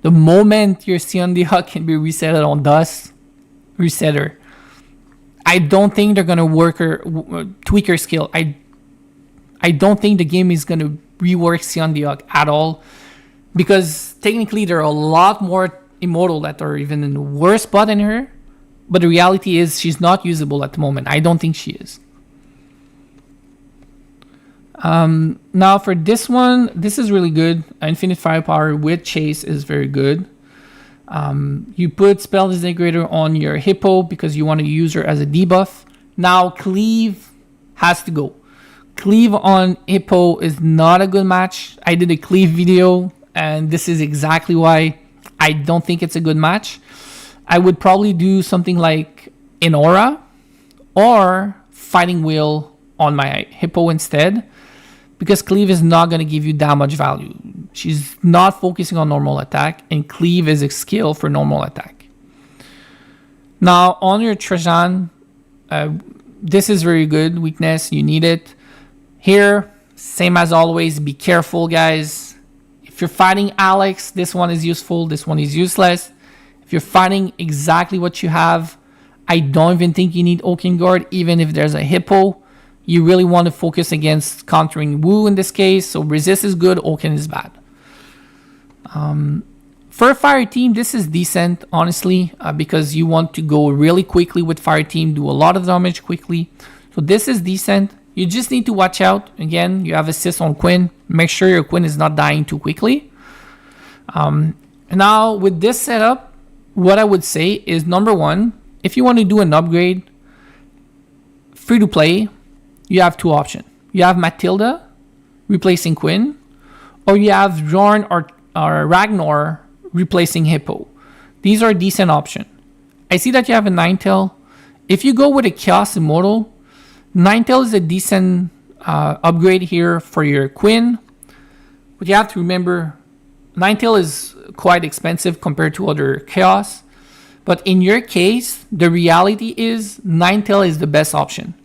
The moment your Sion Diok can be reset on dust, reset her. I don't think they're gonna tweak her skill. I don't think the game is gonna rework Sion Diok at all, because technically there are a lot more immortal that are even in the worst spot than her. But the reality is she's not usable at the moment. I don't think she is. Now for this one, this is really good. Infinite Firepower with Chase is very good. You put Spell Disintegrator on your Hippo because you want to use her as a debuff. Now Cleave has to go. Cleave on Hippo is not a good match. I did a Cleave video, and this is exactly why I don't think it's a good match. I would probably do something like Inora or Fighting Wheel on my Hippo instead, because Cleave is not going to give you that much value. She's not focusing on normal attack, and Cleave is a skill for normal attack. Now on your Trajan, this is very good weakness. You need it. Here, same as always, be careful, guys. If you're fighting Alex, this one is useful. This one is useless. If you're fighting exactly what you have, I don't even think you need Oaken Guard, even if there's a Hippo. You really want to focus against countering Wu in this case. So resist is good, Oaken is bad. For a fire team, this is decent, honestly, because you want to go really quickly with fire team, do a lot of damage quickly. So this is decent. You just need to watch out. Again, you have assist on Quinn. Make sure your Quinn is not dying too quickly. Now, with this setup, what I would say is, number one, if you want to do an upgrade, free to play, you have two options. You have Matilda replacing Quinn, or you have Bjorn or Ragnar replacing Hippo. These are decent options. I see that you have a Ninetale. If you go with a Chaos Immortal, Ninetale is a decent upgrade here for your Quinn. But you have to remember, Ninetale is quite expensive compared to other Chaos. But in your case, the reality is Ninetale is the best option.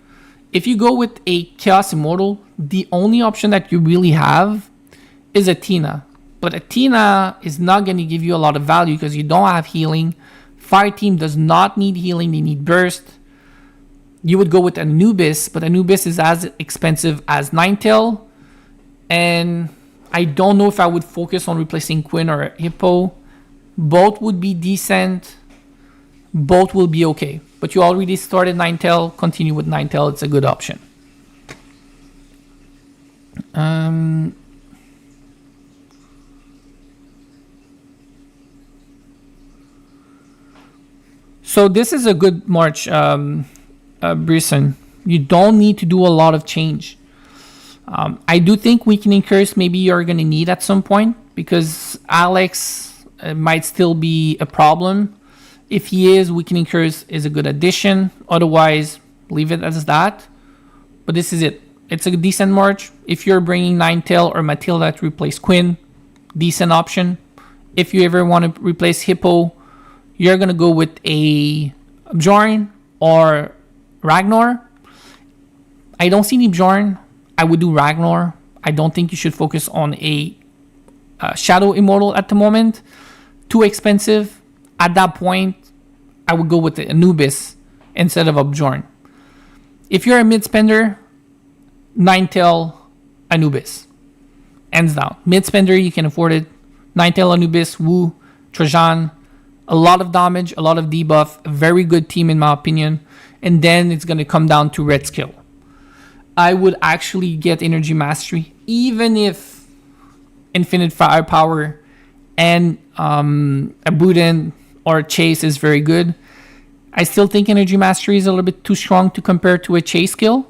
If you go with a Chaos Immortal, the only option that you really have is Athena. But Athena is not going to give you a lot of value because you don't have healing. Fire team does not need healing, they need burst. You would go with Anubis, but Anubis is as expensive as Ninetale. And I don't know if I would focus on replacing Quinn or Hippo. Both would be decent. Both will be okay. But you already started Ninetale, continue with Ninetale, it's a good option. So this is a good March, Brisson. You don't need to do a lot of change. I do think Weakening Curse maybe you're going to need at some point because Alex might still be a problem. If he is, Weakening Curse is a good addition. Otherwise, leave it as that. But this is it. It's a decent March. If you're bringing Ninetale or Matilda to replace Quinn, decent option. If you ever want to replace Hippo, you're going to go with a Bjorn or Ragnar. I don't see any Bjorn. I would do Ragnar. I don't think you should focus on a Shadow Immortal at the moment. Too expensive. At that point, I would go with the Anubis instead of a Bjorn. If you're a mid-spender, Ninetale, Anubis. Hands down. Mid-spender, you can afford it. Ninetale, Anubis, Wu, Trajan. A lot of damage, a lot of debuff. A very good team in my opinion. And then it's going to come down to red skill. I would actually get Energy Mastery. Even if Infinite Firepower and a Buden or Chase is very good, I still think Energy Mastery is a little bit too strong to compare to a Chase skill.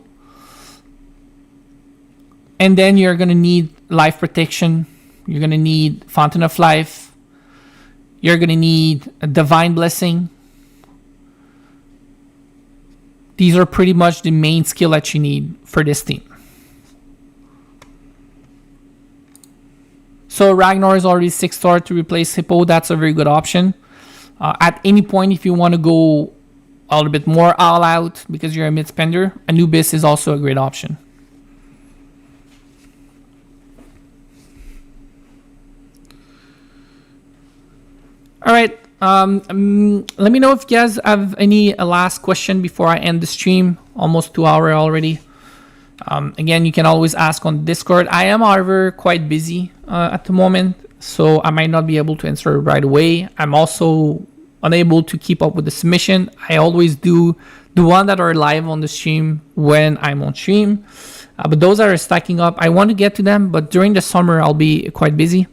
And then you're going to need Life Protection. You're going to need Fountain of Life. You're going to need a Divine Blessing. These are pretty much the main skill that you need for this team. So Ragnar is already 6-star to replace Hippo. That's a very good option. At any point, if you want to go a little bit more all out because you're a mid-spender, Anubis is also a great option. All right. Let me know if you guys have any last question before I end the stream. Almost 2 hours already. Again, you can always ask on Discord. I am, however, quite busy at the moment, so I might not be able to answer right away. I'm also unable to keep up with the submission. I always do the one that are live on the stream when I'm on stream, but those are stacking up. I want to get to them, but during the summer I'll be quite busy,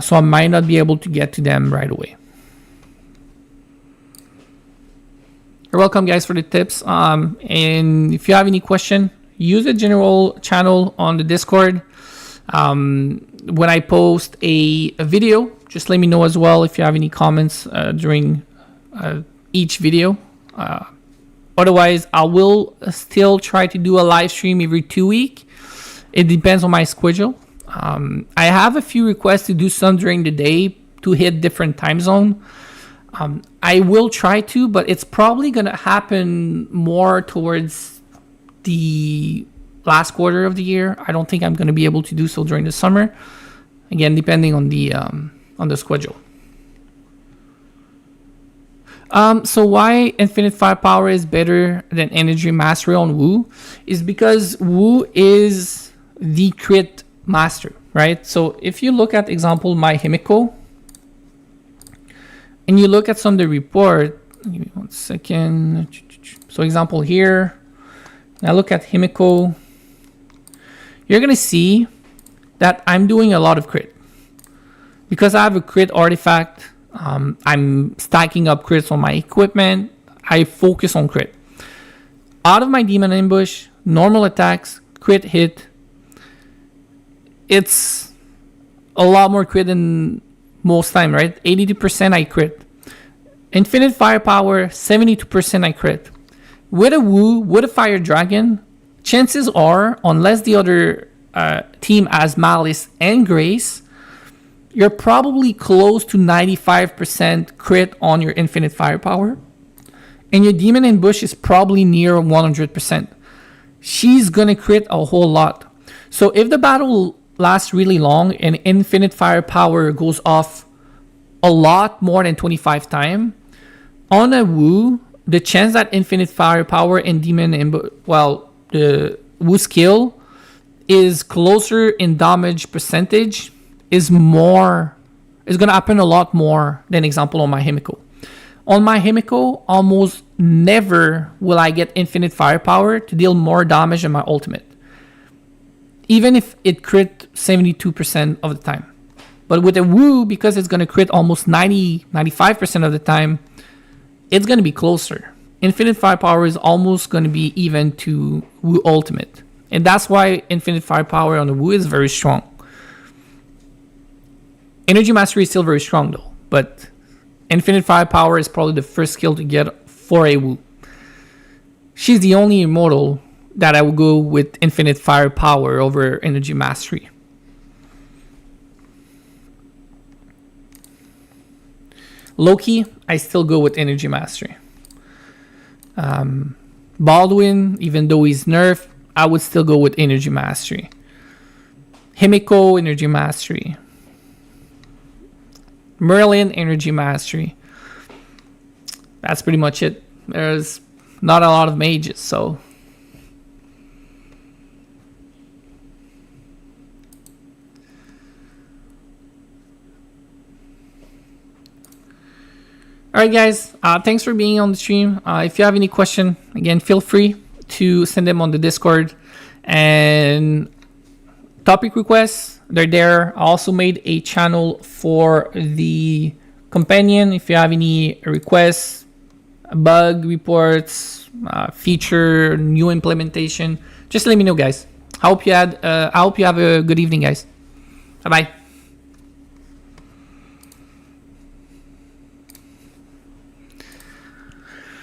so I might not be able to get to them right away. You're welcome, guys, for the tips. And if you have any question, use the general channel on the Discord. When I post a video, just let me know as well if you have any comments during each video. Otherwise, I will still try to do a live stream every 2 weeks. It depends on my schedule. I have a few requests to do some during the day to hit different time zone. I will try to, but it's probably going to happen more towards the last quarter of the year. I don't think I'm going to be able to do so during the summer. Again, depending on the schedule. So why Infinite Firepower is better than Energy Mastery on Wu is because Wu is the crit master, right? So if you look at example my Himiko, and you look at some of the report, give me 1 second. So example here, I look at Himiko, you're gonna see that I'm doing a lot of crit. Because I have a crit artifact, I'm stacking up crits on my equipment, I focus on crit. Out of my Demon Ambush, normal attacks, crit hit, it's a lot more crit than most time, right? 82% I crit. Infinite Firepower, 72% I crit. With a Wu, with a Fire Dragon, chances are, unless the other team has Malice and Grace, you're probably close to 95% crit on your Infinite Firepower. And your Demon Ambush is probably near 100%. She's gonna crit a whole lot. So if the battle lasts really long and Infinite Firepower goes off a lot more than 25 times, on a Wu, the chance that Infinite Firepower and Demon Ambush, well, the Wu skill is closer in damage percentage, is gonna happen a lot more than example on my Himiko. On my Himiko, almost never will I get Infinite Firepower to deal more damage than my ultimate. Even if it crit 72% of the time. But with a Wu, because it's going to crit almost 95% of the time, it's going to be closer. Infinite Firepower is almost going to be even to Wu Ultimate. And that's why Infinite Firepower on the Wu is very strong. Energy Mastery is still very strong though. But Infinite Firepower is probably the first skill to get for a Wu. She's the only immortal that I will go with Infinite Firepower over Energy Mastery. Loki, I still go with Energy Mastery. Baldwin, even though he's nerfed, I would still go with Energy Mastery. Himiko, Energy Mastery. Merlin, Energy Mastery. That's pretty much it. There's not a lot of mages, so... Alright guys, thanks for being on the stream. If you have any question, again, feel free to send them on the Discord. And topic requests, they're there. I also made a channel for the companion. If you have any requests, bug reports, feature, new implementation, just let me know guys. I hope you have a good evening guys. Bye bye.